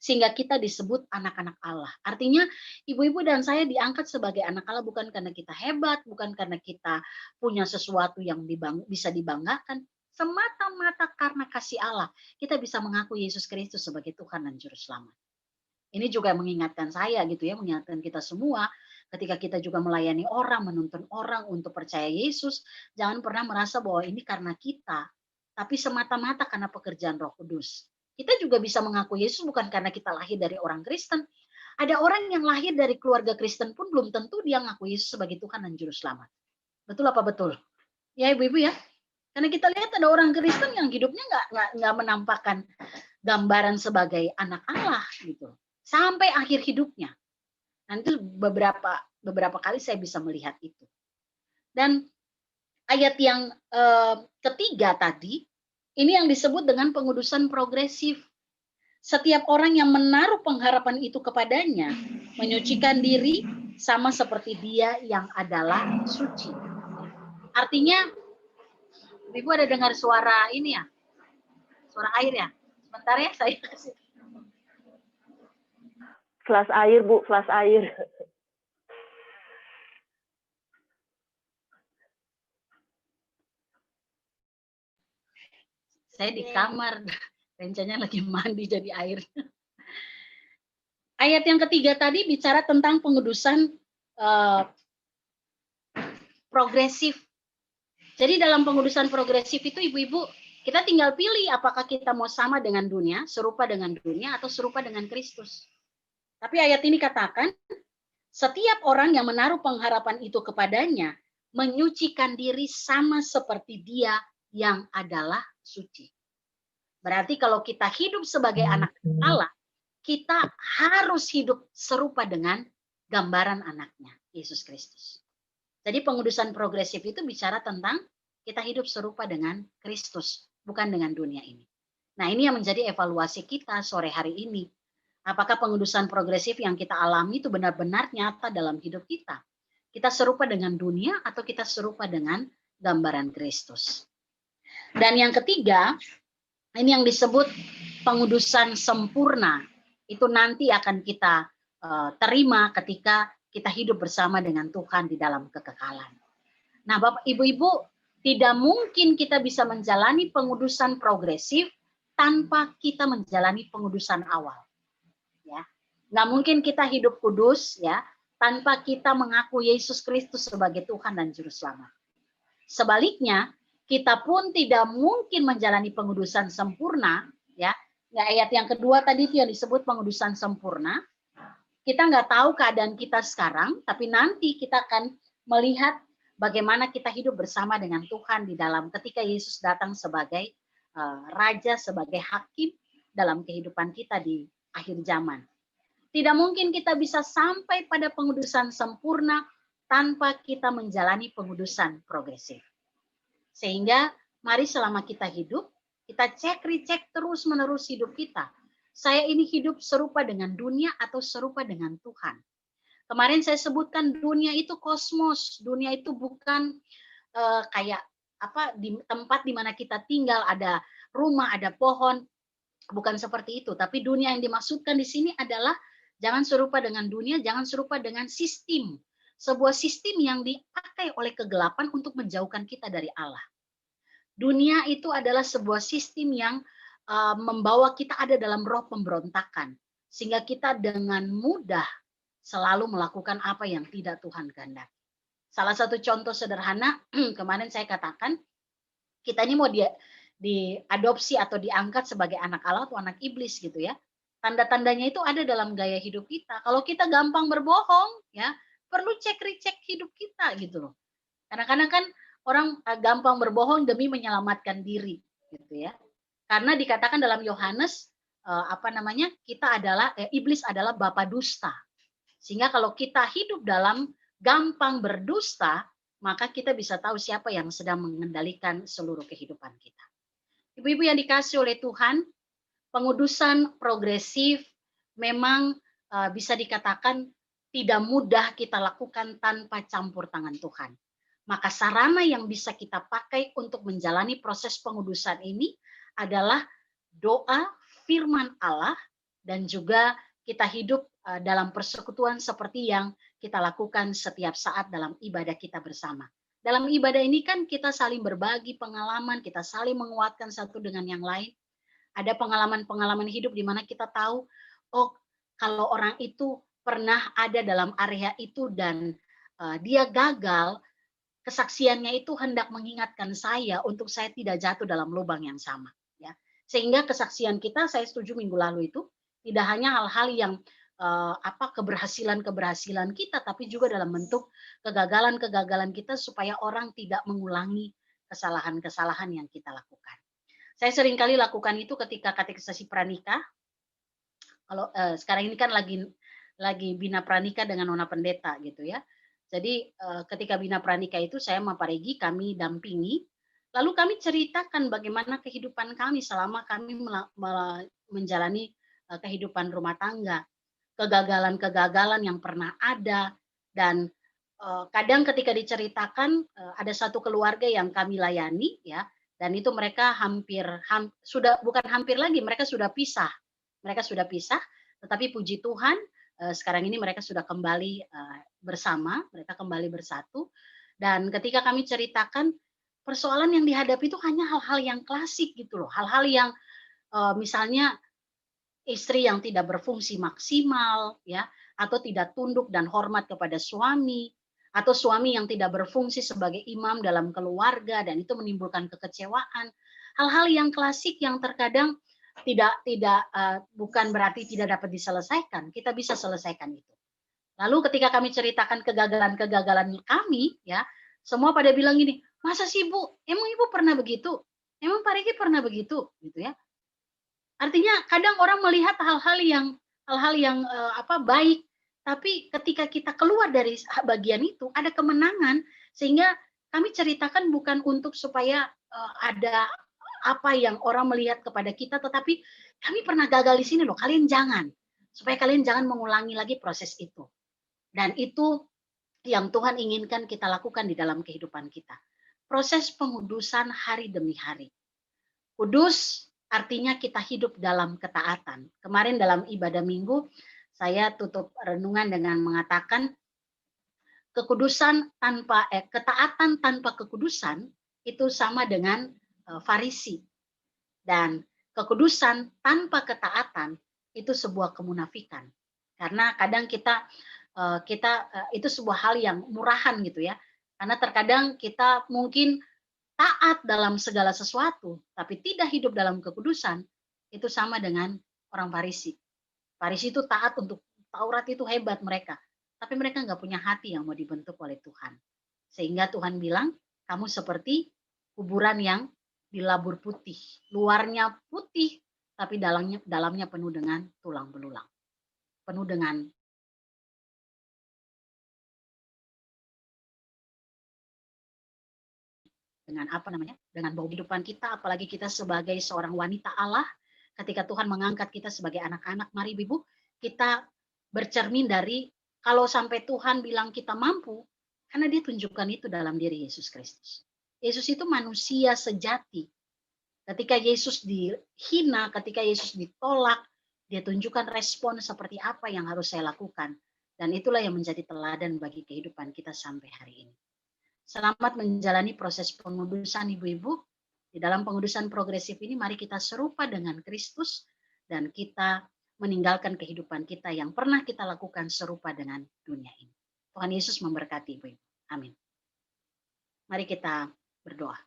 sehingga kita disebut anak-anak Allah. Artinya ibu-ibu dan saya diangkat sebagai anak Allah bukan karena kita hebat, bukan karena kita punya sesuatu yang bisa dibanggakan, semata-mata karena kasih Allah, kita bisa mengaku Yesus Kristus sebagai Tuhan dan Juru Selamat. Ini juga mengingatkan saya gitu ya, mengingatkan kita semua, ketika kita juga melayani orang, menuntun orang untuk percaya Yesus, jangan pernah merasa bahwa ini karena kita, tapi semata-mata karena pekerjaan Roh Kudus. Kita juga bisa mengaku Yesus bukan karena kita lahir dari orang Kristen. Ada orang yang lahir dari keluarga Kristen pun belum tentu dia mengaku Yesus sebagai Tuhan dan Juru Selamat. Betul apa betul? Ya ibu-ibu ya. Karena kita lihat ada orang Kristen yang hidupnya nggak menampakkan gambaran sebagai anak Allah gitu sampai akhir hidupnya. Nanti beberapa kali saya bisa melihat itu. Dan ayat yang ketiga tadi ini yang disebut dengan pengudusan progresif. Setiap orang yang menaruh pengharapan itu kepadanya menyucikan diri sama seperti dia yang adalah suci. Artinya, Ibu ada dengar suara ini ya? Suara air ya? Sebentar ya, saya kasih. Flas air, Bu, flas air. Saya di kamar, rencananya lagi mandi jadi air. Ayat yang ketiga tadi bicara tentang pengudusan progresif. Jadi dalam pengudusan progresif itu ibu-ibu, kita tinggal pilih apakah kita mau sama dengan dunia, serupa dengan dunia, atau serupa dengan Kristus. Tapi ayat ini katakan, setiap orang yang menaruh pengharapan itu kepadanya, menyucikan diri sama seperti dia yang adalah suci. Berarti kalau kita hidup sebagai anak Allah, kita harus hidup serupa dengan gambaran anaknya, Yesus Kristus. Jadi pengudusan progresif itu bicara tentang kita hidup serupa dengan Kristus, bukan dengan dunia ini. Nah, ini yang menjadi evaluasi kita sore hari ini. Apakah pengudusan progresif yang kita alami itu benar-benar nyata dalam hidup kita? Kita serupa dengan dunia atau kita serupa dengan gambaran Kristus? Dan yang ketiga, ini yang disebut pengudusan sempurna. Itu nanti akan kita terima ketika kita hidup bersama dengan Tuhan di dalam kekekalan. Nah, Bapak Ibu-ibu, tidak mungkin kita bisa menjalani pengudusan progresif tanpa kita menjalani pengudusan awal. Ya, nggak mungkin kita hidup kudus ya tanpa kita mengaku Yesus Kristus sebagai Tuhan dan Juru Selamat. Sebaliknya, kita pun tidak mungkin menjalani pengudusan sempurna, ya. Ayat yang kedua tadi itu yang disebut pengudusan sempurna. Kita nggak tahu keadaan kita sekarang, tapi nanti kita akan melihat bagaimana kita hidup bersama dengan Tuhan di dalam ketika Yesus datang sebagai Raja, sebagai Hakim dalam kehidupan kita di akhir zaman. Tidak mungkin kita bisa sampai pada pengudusan sempurna tanpa kita menjalani pengudusan progresif. Sehingga mari selama kita hidup, kita cek-recek terus-menerus hidup kita. Saya ini hidup serupa dengan dunia atau serupa dengan Tuhan. Kemarin saya sebutkan dunia itu kosmos, dunia itu bukan kayak apa di tempat di mana kita tinggal, ada rumah, ada pohon, bukan seperti itu. Tapi dunia yang dimaksudkan di sini adalah jangan serupa dengan dunia, jangan serupa dengan sistem. Sebuah sistem yang dipakai oleh kegelapan untuk menjauhkan kita dari Allah. Dunia itu adalah sebuah sistem yang membawa kita ada dalam roh pemberontakan. Sehingga kita dengan mudah selalu melakukan apa yang tidak Tuhan kehendaki. Salah satu contoh sederhana, kemarin saya katakan, kita ini mau diadopsi atau diangkat sebagai anak Allah atau anak iblis gitu ya. Tanda-tandanya itu ada dalam gaya hidup kita. Kalau kita gampang berbohong, ya perlu cek-recek hidup kita gitu loh. Kadang-kadang kan orang gampang berbohong demi menyelamatkan diri gitu ya. Karena dikatakan dalam Yohanes kita adalah iblis adalah bapa dusta. Sehingga kalau kita hidup dalam gampang berdusta, maka kita bisa tahu siapa yang sedang mengendalikan seluruh kehidupan kita. Ibu-ibu yang dikasih oleh Tuhan, pengudusan progresif memang bisa dikatakan tidak mudah kita lakukan tanpa campur tangan Tuhan. Maka sarana yang bisa kita pakai untuk menjalani proses pengudusan ini adalah doa, firman Allah, dan juga kita hidup dalam persekutuan seperti yang kita lakukan setiap saat dalam ibadah kita bersama. Dalam ibadah ini kan kita saling berbagi pengalaman, kita saling menguatkan satu dengan yang lain. Ada pengalaman-pengalaman hidup di mana kita tahu, oh kalau orang itu pernah ada dalam area itu dan dia gagal, kesaksiannya itu hendak mengingatkan saya untuk saya tidak jatuh dalam lubang yang sama. Ya. Sehingga kesaksian kita, saya setuju minggu lalu itu, tidak hanya hal-hal yang keberhasilan-keberhasilan kita, tapi juga dalam bentuk kegagalan-kegagalan kita supaya orang tidak mengulangi kesalahan-kesalahan yang kita lakukan. Saya seringkali lakukan itu ketika katekisasi pranikah. Kalau sekarang ini kan lagi bina pranikah dengan nona pendeta gitu ya. Jadi ketika bina pranikah itu saya sama Pak Regi kami dampingi, lalu kami ceritakan bagaimana kehidupan kami selama kami menjalani kehidupan rumah tangga, kegagalan-kegagalan yang pernah ada, dan kadang ketika diceritakan ada satu keluarga yang kami layani ya, dan itu mereka sudah bukan hampir lagi, mereka sudah pisah. Mereka sudah pisah, tetapi puji Tuhan sekarang ini mereka sudah kembali bersama, mereka kembali bersatu. Dan ketika kami ceritakan, persoalan yang dihadapi itu hanya hal-hal yang klasik gitu loh, hal-hal yang misalnya istri yang tidak berfungsi maksimal ya, atau tidak tunduk dan hormat kepada suami, atau suami yang tidak berfungsi sebagai imam dalam keluarga dan itu menimbulkan kekecewaan. Hal-hal yang klasik yang terkadang bukan berarti tidak dapat diselesaikan, kita bisa selesaikan itu. Lalu ketika kami ceritakan kegagalan-kegagalan kami ya, semua pada bilang gini, masa sih Bu, emang Ibu pernah begitu? Emang Pak Riki pernah begitu? Gitu ya. Artinya kadang orang melihat hal-hal yang baik, tapi ketika kita keluar dari bagian itu ada kemenangan, sehingga kami ceritakan bukan untuk supaya ada apa yang orang melihat kepada kita, tetapi kami pernah gagal di sini loh, kalian jangan, supaya kalian jangan mengulangi lagi proses itu. Dan itu yang Tuhan inginkan kita lakukan di dalam kehidupan kita. Proses pengudusan hari demi hari. Kudus artinya kita hidup dalam ketaatan. Kemarin dalam ibadah minggu, saya tutup renungan dengan mengatakan, ketaatan tanpa kekudusan itu sama dengan Farisi. Dan kekudusan tanpa ketaatan itu sebuah kemunafikan. Karena kadang kita itu sebuah hal yang murahan gitu ya. Karena terkadang kita mungkin taat dalam segala sesuatu, tapi tidak hidup dalam kekudusan, itu sama dengan orang Farisi. Farisi itu taat untuk Taurat, itu hebat mereka, tapi mereka nggak punya hati yang mau dibentuk oleh Tuhan. Sehingga Tuhan bilang, kamu seperti kuburan yang dilabur putih, luarnya putih, tapi dalamnya penuh dengan tulang belulang, penuh dengan dengan bau kehidupan kita, apalagi kita sebagai seorang wanita Allah, ketika Tuhan mengangkat kita sebagai anak-anak, mari Ibu, kita bercermin dari, kalau sampai Tuhan bilang kita mampu, karena dia tunjukkan itu dalam diri Yesus Kristus. Yesus itu manusia sejati. Ketika Yesus dihina, ketika Yesus ditolak, dia tunjukkan respon seperti apa yang harus saya lakukan. Dan itulah yang menjadi teladan bagi kehidupan kita sampai hari ini. Selamat menjalani proses pengudusan ibu-ibu. Di dalam pengudusan progresif ini mari kita serupa dengan Kristus dan kita meninggalkan kehidupan kita yang pernah kita lakukan serupa dengan dunia ini. Tuhan Yesus memberkati ibu-ibu. Amin. Mari kita berdoa.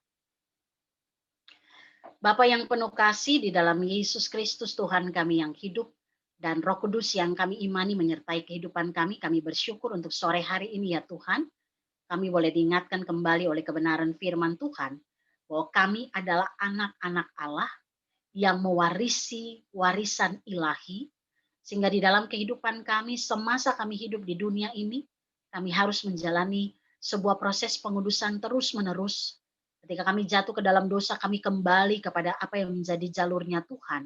Bapa yang penuh kasih, di dalam Yesus Kristus Tuhan kami yang hidup dan Roh Kudus yang kami imani menyertai kehidupan kami bersyukur untuk sore hari ini ya Tuhan. Kami boleh diingatkan kembali oleh kebenaran firman Tuhan, bahwa kami adalah anak-anak Allah yang mewarisi warisan ilahi, sehingga di dalam kehidupan kami, semasa kami hidup di dunia ini, kami harus menjalani sebuah proses pengudusan terus-menerus. Ketika kami jatuh ke dalam dosa, kami kembali kepada apa yang menjadi jalurnya Tuhan,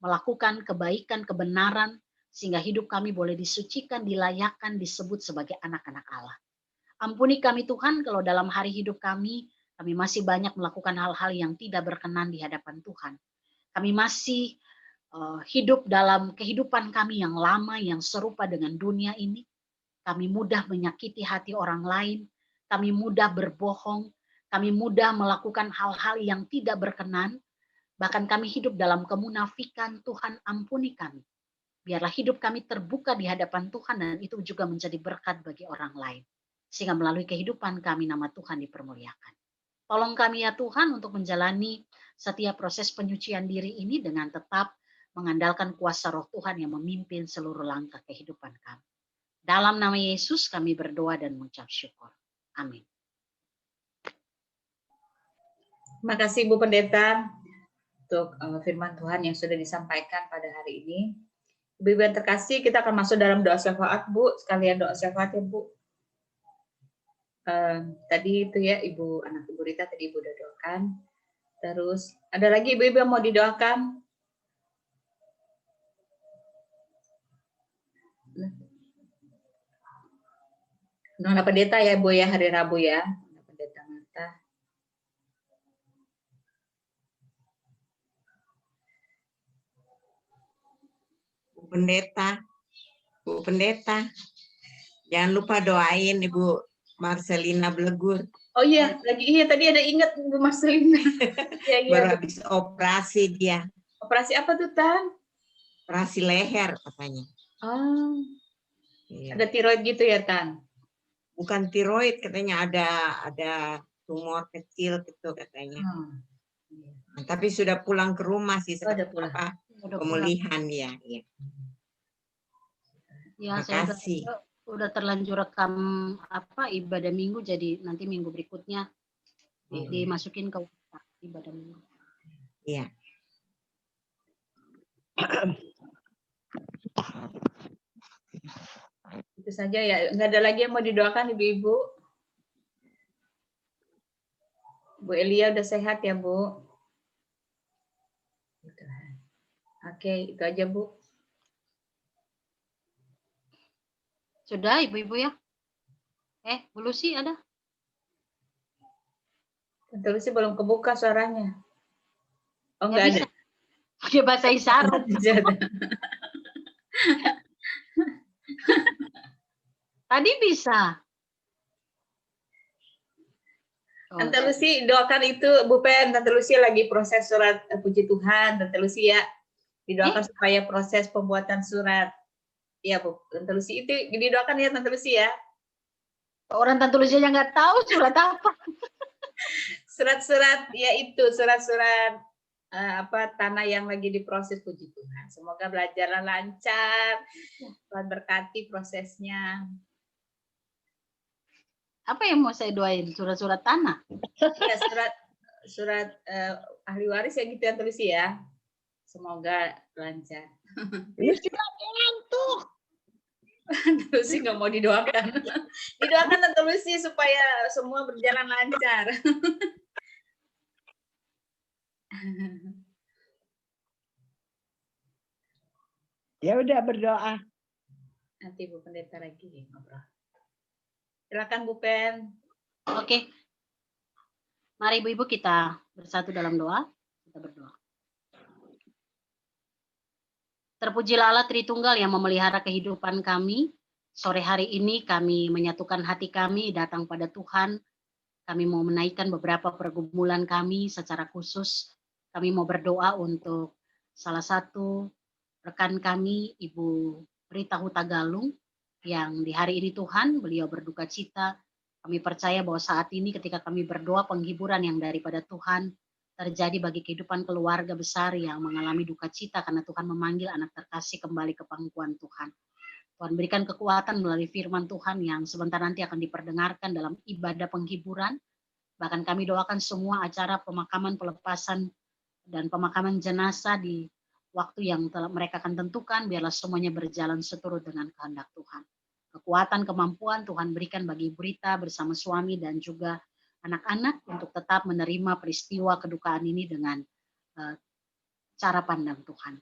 melakukan kebaikan, kebenaran, sehingga hidup kami boleh disucikan, dilayakkan, disebut sebagai anak-anak Allah. Ampuni kami Tuhan kalau dalam hari hidup kami masih banyak melakukan hal-hal yang tidak berkenan di hadapan Tuhan. Kami masih hidup dalam kehidupan kami yang lama, yang serupa dengan dunia ini. Kami mudah menyakiti hati orang lain, kami mudah berbohong, kami mudah melakukan hal-hal yang tidak berkenan, bahkan kami hidup dalam kemunafikan. Tuhan ampuni kami. Biarlah hidup kami terbuka di hadapan Tuhan dan itu juga menjadi berkat bagi orang lain. Sehingga melalui kehidupan kami nama Tuhan dipermuliakan. Tolong kami ya Tuhan untuk menjalani setiap proses penyucian diri ini dengan tetap mengandalkan kuasa Roh Tuhan yang memimpin seluruh langkah kehidupan kami. Dalam nama Yesus kami berdoa dan mengucap syukur. Amin. Terima kasih Ibu Pendeta untuk firman Tuhan yang sudah disampaikan pada hari ini. Ibu-ibu yang terkasih, kita akan masuk dalam doa syafaat Bu. Sekalian doa syafaat ya Bu. Tadi itu ya Ibu, anak Ibu Rita tadi Ibu udah doakan. Terus ada lagi ibu-ibu yang mau didoakan? Nona Pendeta ya Bu ya, hari Rabu ya. Nona Pendeta Marta. Bu Pendeta, jangan lupa doain Ibu Marcelina Blegur. Oh iya, tadi ada ingat Bu Marcelina. Iya. Baru habis operasi dia. Operasi apa tuh, Tan? Operasi leher katanya. Oh, Iya. ada tiroid gitu ya, Tan? Bukan tiroid, katanya ada tumor kecil gitu katanya. Nah, tapi sudah pulang ke rumah sih, Oh, udah pulang. pemulihan ya. Iya. Ya, Terima saya kasih. udah terlanjur rekam ibadah minggu, jadi nanti minggu berikutnya dimasukin ke ibadah minggu. Iya. Itu saja ya. Nggak ada lagi yang mau didoakan Ibu-ibu? Bu Elia udah sehat ya, Bu? Oke, itu aja, Bu. Sudah, Ibu-ibu ya? Bu Lucy ada? Tante Lucy belum kebuka suaranya. Oh, Ya, nggak ada. bisa. Pakai bahasa isyarat. Tadi bisa. Tante Lucy doakan itu, Bu Pen. Tante Lucy lagi proses surat puji Tuhan. Tante Lucy ya, didoakan supaya proses pembuatan surat. Iya, Bu. Tante Lucy itu didoakan ya, Tante Lucy ya. Orang Tante Lucy aja nggak tahu surat apa. Surat-surat, ya itu surat-surat tanah yang lagi diproses puji Tuhan. Semoga belajarnya lancar, Tuhan berkati prosesnya. Apa yang mau saya doain? Surat-surat tanah? Ya, surat ahli waris ya gitu ya, Lucy ya. Semoga lancar. Lucy lagi ngantuk. Lucy nggak mau didoakan. Didoakan Tante Lucy supaya semua berjalan lancar. Ya udah berdoa. Nanti Bu Pendeta lagi ngobrol. Silakan Bu Pen. Oke. Mari Ibu-ibu kita bersatu dalam doa. Kita berdoa. Terpujilah Allah Tritunggal yang memelihara kehidupan kami. Sore hari ini kami menyatukan hati kami datang pada Tuhan. Kami mau menaikkan beberapa pergumulan kami secara khusus. Kami mau berdoa untuk salah satu rekan kami, Ibu Rita Hutagalung, yang di hari ini Tuhan, beliau berduka cita. Kami percaya bahwa saat ini ketika kami berdoa, penghiburan yang daripada Tuhan terjadi bagi kehidupan keluarga besar yang mengalami duka cita karena Tuhan memanggil anak terkasih kembali ke pangkuan Tuhan. Tuhan berikan kekuatan melalui firman Tuhan yang sebentar nanti akan diperdengarkan dalam ibadah penghiburan. Bahkan kami doakan semua acara pemakaman, pelepasan, dan pemakaman jenazah di waktu yang telah mereka akan tentukan, biarlah semuanya berjalan seturut dengan kehendak Tuhan. Kekuatan, kemampuan Tuhan berikan bagi Ibu Rita bersama suami dan juga anak-anak untuk tetap menerima peristiwa kedukaan ini dengan cara pandang Tuhan.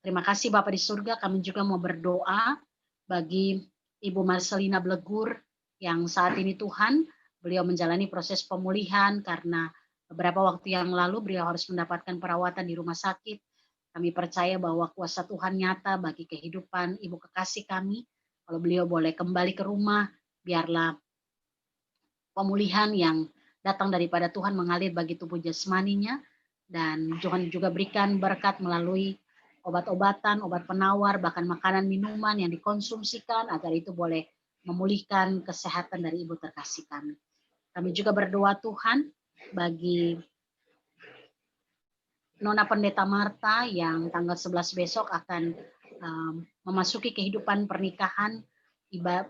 Terima kasih Bapak di surga, kami juga mau berdoa bagi Ibu Marcelina Blegur yang saat ini Tuhan, beliau menjalani proses pemulihan karena beberapa waktu yang lalu beliau harus mendapatkan perawatan di rumah sakit. Kami percaya bahwa kuasa Tuhan nyata bagi kehidupan Ibu kekasih kami. Kalau beliau boleh kembali ke rumah, biarlah pemulihan yang datang daripada Tuhan mengalir bagi tubuh jasmaninya, dan Tuhan juga berikan berkat melalui obat-obatan, obat penawar, bahkan makanan minuman yang dikonsumsikan agar itu boleh memulihkan kesehatan dari Ibu terkasih kami. Kami juga berdoa Tuhan bagi Nona Pendeta Marta yang tanggal 11 besok akan memasuki kehidupan pernikahan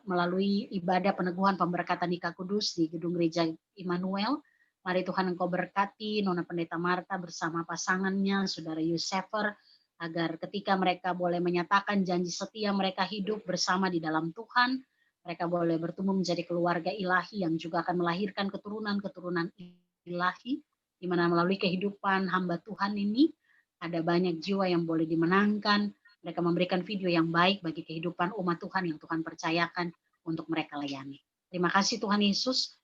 melalui ibadah peneguhan pemberkatan nikah kudus di Gedung Gereja Immanuel. Mari Tuhan Engkau berkati Nona Pendeta Marta bersama pasangannya, Saudara Yusefer, agar ketika mereka boleh menyatakan janji setia mereka hidup bersama di dalam Tuhan, mereka boleh bertumbuh menjadi keluarga ilahi yang juga akan melahirkan keturunan-keturunan ilahi, di mana melalui kehidupan hamba Tuhan ini ada banyak jiwa yang boleh dimenangkan. Mereka memberikan video yang baik bagi kehidupan umat Tuhan yang Tuhan percayakan untuk mereka layani. Terima kasih Tuhan Yesus,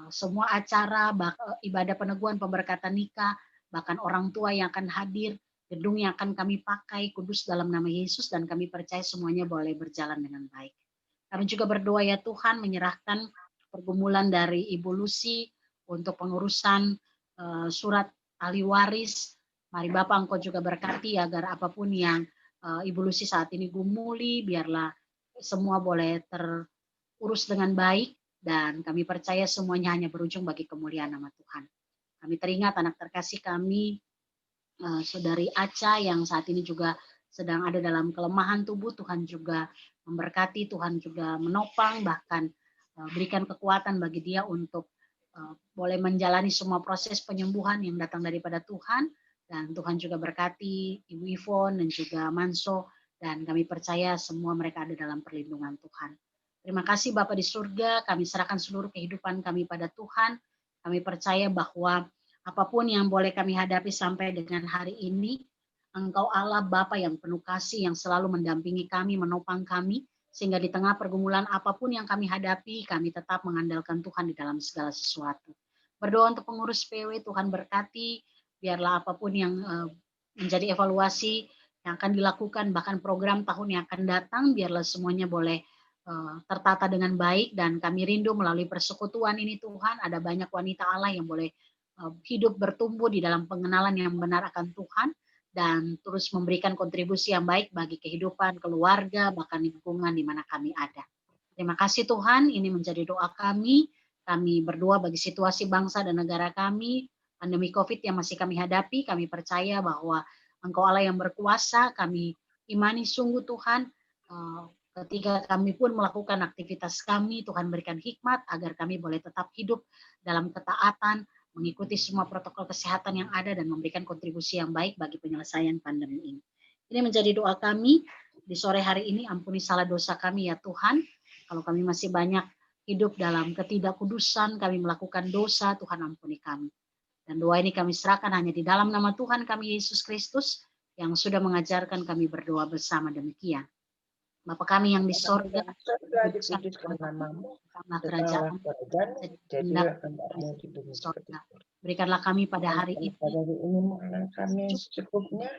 semua acara, ibadah peneguhan, pemberkatan nikah, bahkan orang tua yang akan hadir, gedung yang akan kami pakai, kudus dalam nama Yesus, dan kami percaya semuanya boleh berjalan dengan baik. Kami juga berdoa ya Tuhan, menyerahkan pergumulan dari Ibu Lucy untuk pengurusan surat ahli waris. Mari Bapak Engkau juga berkati agar apapun yang Ibu Lucy saat ini gumuli, biarlah semua boleh terurus dengan baik, dan kami percaya semuanya hanya berujung bagi kemuliaan nama Tuhan. Kami teringat anak terkasih kami, Saudari Aca yang saat ini juga sedang ada dalam kelemahan tubuh. Tuhan juga memberkati, Tuhan juga menopang, bahkan berikan kekuatan bagi dia untuk boleh menjalani semua proses penyembuhan yang datang daripada Tuhan. Dan Tuhan juga berkati Ibu Ivon dan juga Manso, dan kami percaya semua mereka ada dalam perlindungan Tuhan. Terima kasih Bapa di surga, kami serahkan seluruh kehidupan kami pada Tuhan. Kami percaya bahwa apapun yang boleh kami hadapi sampai dengan hari ini, Engkau Allah Bapa yang penuh kasih, yang selalu mendampingi kami, menopang kami, sehingga di tengah pergumulan apapun yang kami hadapi, kami tetap mengandalkan Tuhan di dalam segala sesuatu. Berdoa untuk pengurus PW, Tuhan berkati, biarlah apapun yang menjadi evaluasi yang akan dilakukan, bahkan program tahun yang akan datang, biarlah semuanya boleh tertata dengan baik. Dan kami rindu melalui persekutuan ini Tuhan, ada banyak wanita Allah yang boleh hidup bertumbuh di dalam pengenalan yang benar akan Tuhan, dan terus memberikan kontribusi yang baik bagi kehidupan, keluarga, bahkan lingkungan di mana kami ada. Terima kasih Tuhan, ini menjadi doa kami. Kami berdoa bagi situasi bangsa dan negara kami, pandemi COVID yang masih kami hadapi. Kami percaya bahwa Engkau Allah yang berkuasa. Kami imani sungguh Tuhan, ketika kami pun melakukan aktivitas kami, Tuhan berikan hikmat agar kami boleh tetap hidup dalam ketaatan, mengikuti semua protokol kesehatan yang ada, dan memberikan kontribusi yang baik bagi penyelesaian pandemi ini. Ini menjadi doa kami di sore hari ini. Ampuni salah dosa kami ya Tuhan, kalau kami masih banyak hidup dalam ketidakkudusan, kami melakukan dosa, Tuhan ampuni kami. Dan doa ini kami serahkan hanya di dalam nama Tuhan kami Yesus Kristus, yang sudah mengajarkan kami berdoa bersama demikian. Bapa kami yang di sorga, dikuduskan namamu, karena kerajaan jadilah kehendak-Mu di bumi seperti sorga. Berikanlah kami pada hari ini pada hari ini makanan kami secukupnya,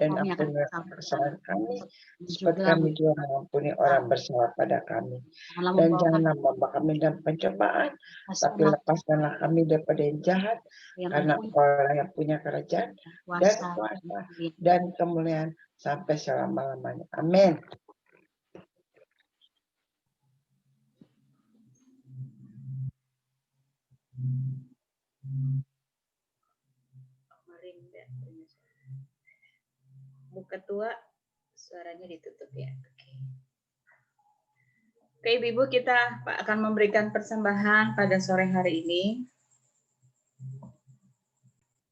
dan kami akan ampunilah kesalahan kami seperti juga kami juga mengampuni orang bersalah pada kami, dan janganlah membawa kami dalam pencobaan, tapi lepaskanlah kami daripada yang jahat, karena Engkau yang punya kerajaan dan kuasa dan kemuliaan sampai selama-lamanya. Amin. Bu Ketua, suaranya ditutup ya. Oke, Ibu-ibu, kita akan memberikan persembahan pada sore hari ini.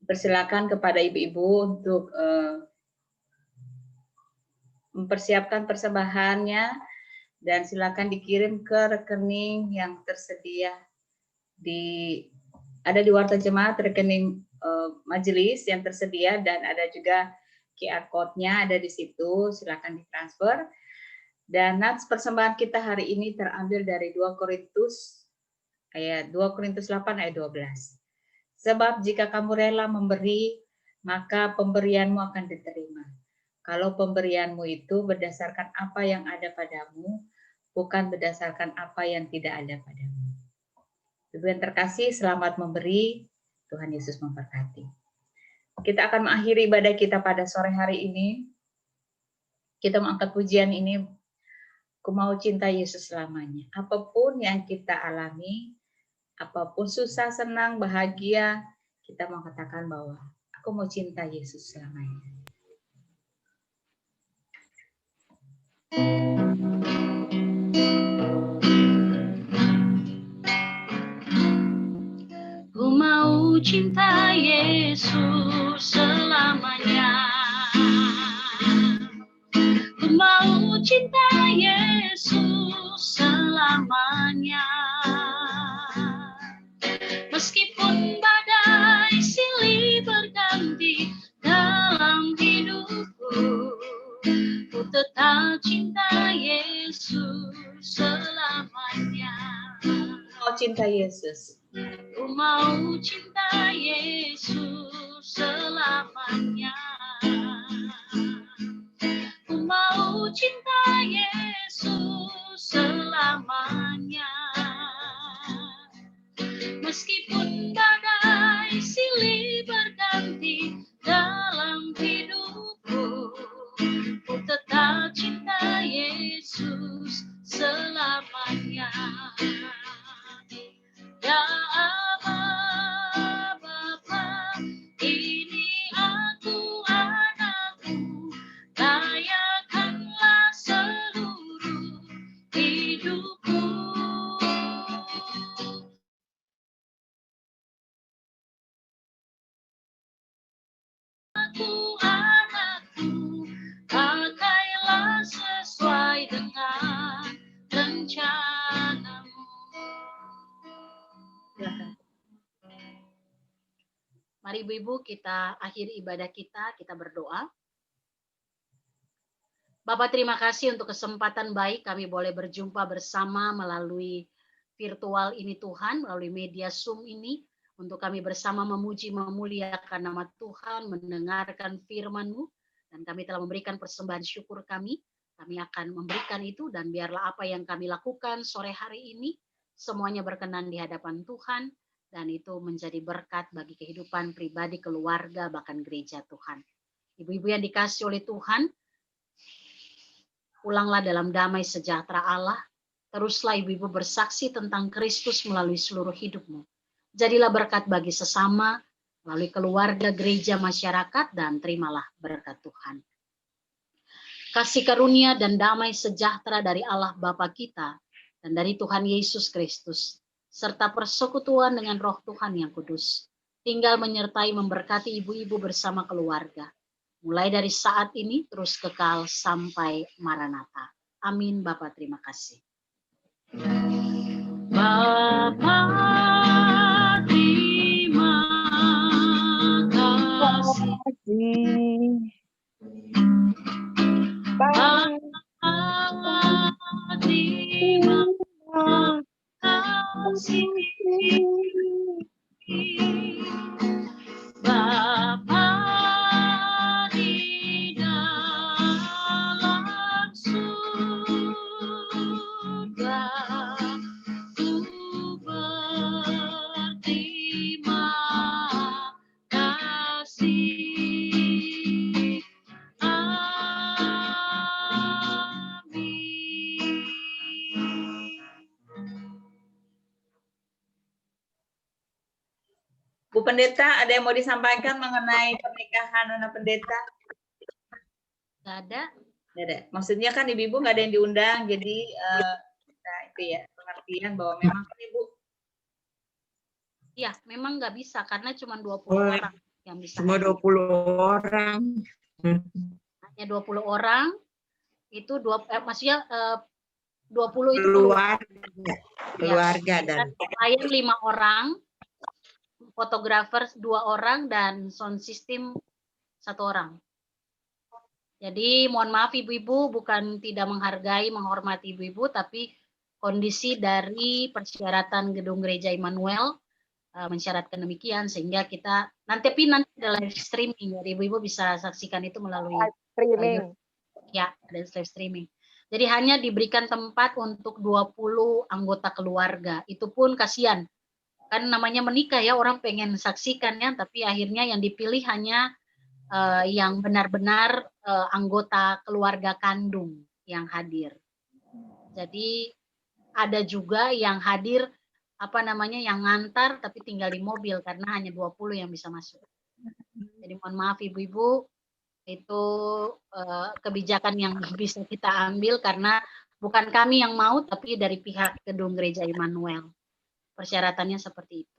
Persilakan kepada ibu-ibu untuk mempersiapkan persembahannya, dan silakan dikirim ke rekening yang tersedia ada di Warta Jemaat, rekening majelis yang tersedia, dan ada juga QR code-nya ada di situ, silakan ditransfer. Dan nats persembahan kita hari ini terambil dari 2 Korintus 8 ayat 12. Sebab jika kamu rela memberi, maka pemberianmu akan diterima. Kalau pemberianmu itu berdasarkan apa yang ada padamu, bukan berdasarkan apa yang tidak ada padamu. Ibu yang terkasih, selamat memberi. Tuhan Yesus memberkati. Kita akan mengakhiri ibadah kita pada sore hari ini. Kita mengangkat pujian ini, Ku mau cinta Yesus selamanya. Apapun yang kita alami, apapun susah, senang, bahagia, kita mau katakan bahwa aku mau cinta Yesus selamanya. Ku mau cinta Yesus selamanya. Ku mau cinta Yesus selamanya. Meskipun badai silih berganti dalam hidupku, ku tetap cinta Yesus selamanya. cinta Yesus. Ku mau cinta Yesus selamanya. Ku mau cinta Yesus selamanya. Meskipun badai silih berganti dalam hidupku, ku tetap cinta Yesus selamanya. Ya Allah Bapa, ini aku anakmu, layakanlah seluruh hidupku. Aku anakmu, pakailah sesuai dengan rencanamu. Mari Ibu-Ibu kita akhiri ibadah kita berdoa. Bapak terima kasih untuk kesempatan baik kami boleh berjumpa bersama melalui virtual ini Tuhan, melalui media Zoom ini, untuk kami bersama memuji memuliakan nama Tuhan, mendengarkan firman-Mu, dan kami telah memberikan persembahan syukur kami akan memberikan itu, dan biarlah apa yang kami lakukan sore hari ini, semuanya berkenan di hadapan Tuhan, dan itu menjadi berkat bagi kehidupan pribadi, keluarga, bahkan gereja Tuhan. Ibu-ibu yang dikasih oleh Tuhan, pulanglah dalam damai sejahtera Allah. Teruslah ibu-ibu bersaksi tentang Kristus melalui seluruh hidupmu. Jadilah berkat bagi sesama, melalui keluarga, gereja, masyarakat, dan terimalah berkat Tuhan. Kasih karunia dan damai sejahtera dari Allah Bapa kita, dan dari Tuhan Yesus Kristus, serta persekutuan dengan Roh Tuhan yang kudus, tinggal menyertai memberkati ibu-ibu bersama keluarga, mulai dari saat ini terus kekal sampai Maranatha. Amin. Bapa terima kasih. Bapa terima kasih. Bapa terima kasih. Bapa di dalam surga, ku berterima kasih. Amin. Bu Pendeta, ada yang mau disampaikan mengenai pernikahan anak pendeta? Nggak ada. Nggak ada. Maksudnya kan ibu-ibu nggak ada yang diundang, jadi kita itu ya pengertian bahwa memang kan ibu. Ya, memang nggak bisa karena cuma 20 orang yang bisa. Cuma 20 orang. Hanya 20 orang. Itu maksudnya 20 itu keluarga dan klien 5 orang. Fotografer 2 orang dan sound system 1 orang. Jadi mohon maaf ibu-ibu, bukan tidak menghargai, menghormati ibu-ibu, tapi kondisi dari persyaratan gedung gereja Immanuel mensyaratkan demikian, sehingga kita nanti ada live streaming, jadi ibu-ibu bisa saksikan itu melalui streaming. Ya, ada live streaming. Jadi hanya diberikan tempat untuk 20 anggota keluarga. Itu pun kasihan. Kan namanya menikah ya, orang pengen saksikan ya, tapi akhirnya yang dipilih hanya yang benar-benar anggota keluarga kandung yang hadir. Jadi ada juga yang hadir yang ngantar tapi tinggal di mobil karena hanya 20 yang bisa masuk. Jadi mohon maaf ibu-ibu, itu kebijakan yang bisa kita ambil karena bukan kami yang mau, tapi dari pihak gedung gereja Immanuel. Persyaratannya seperti itu.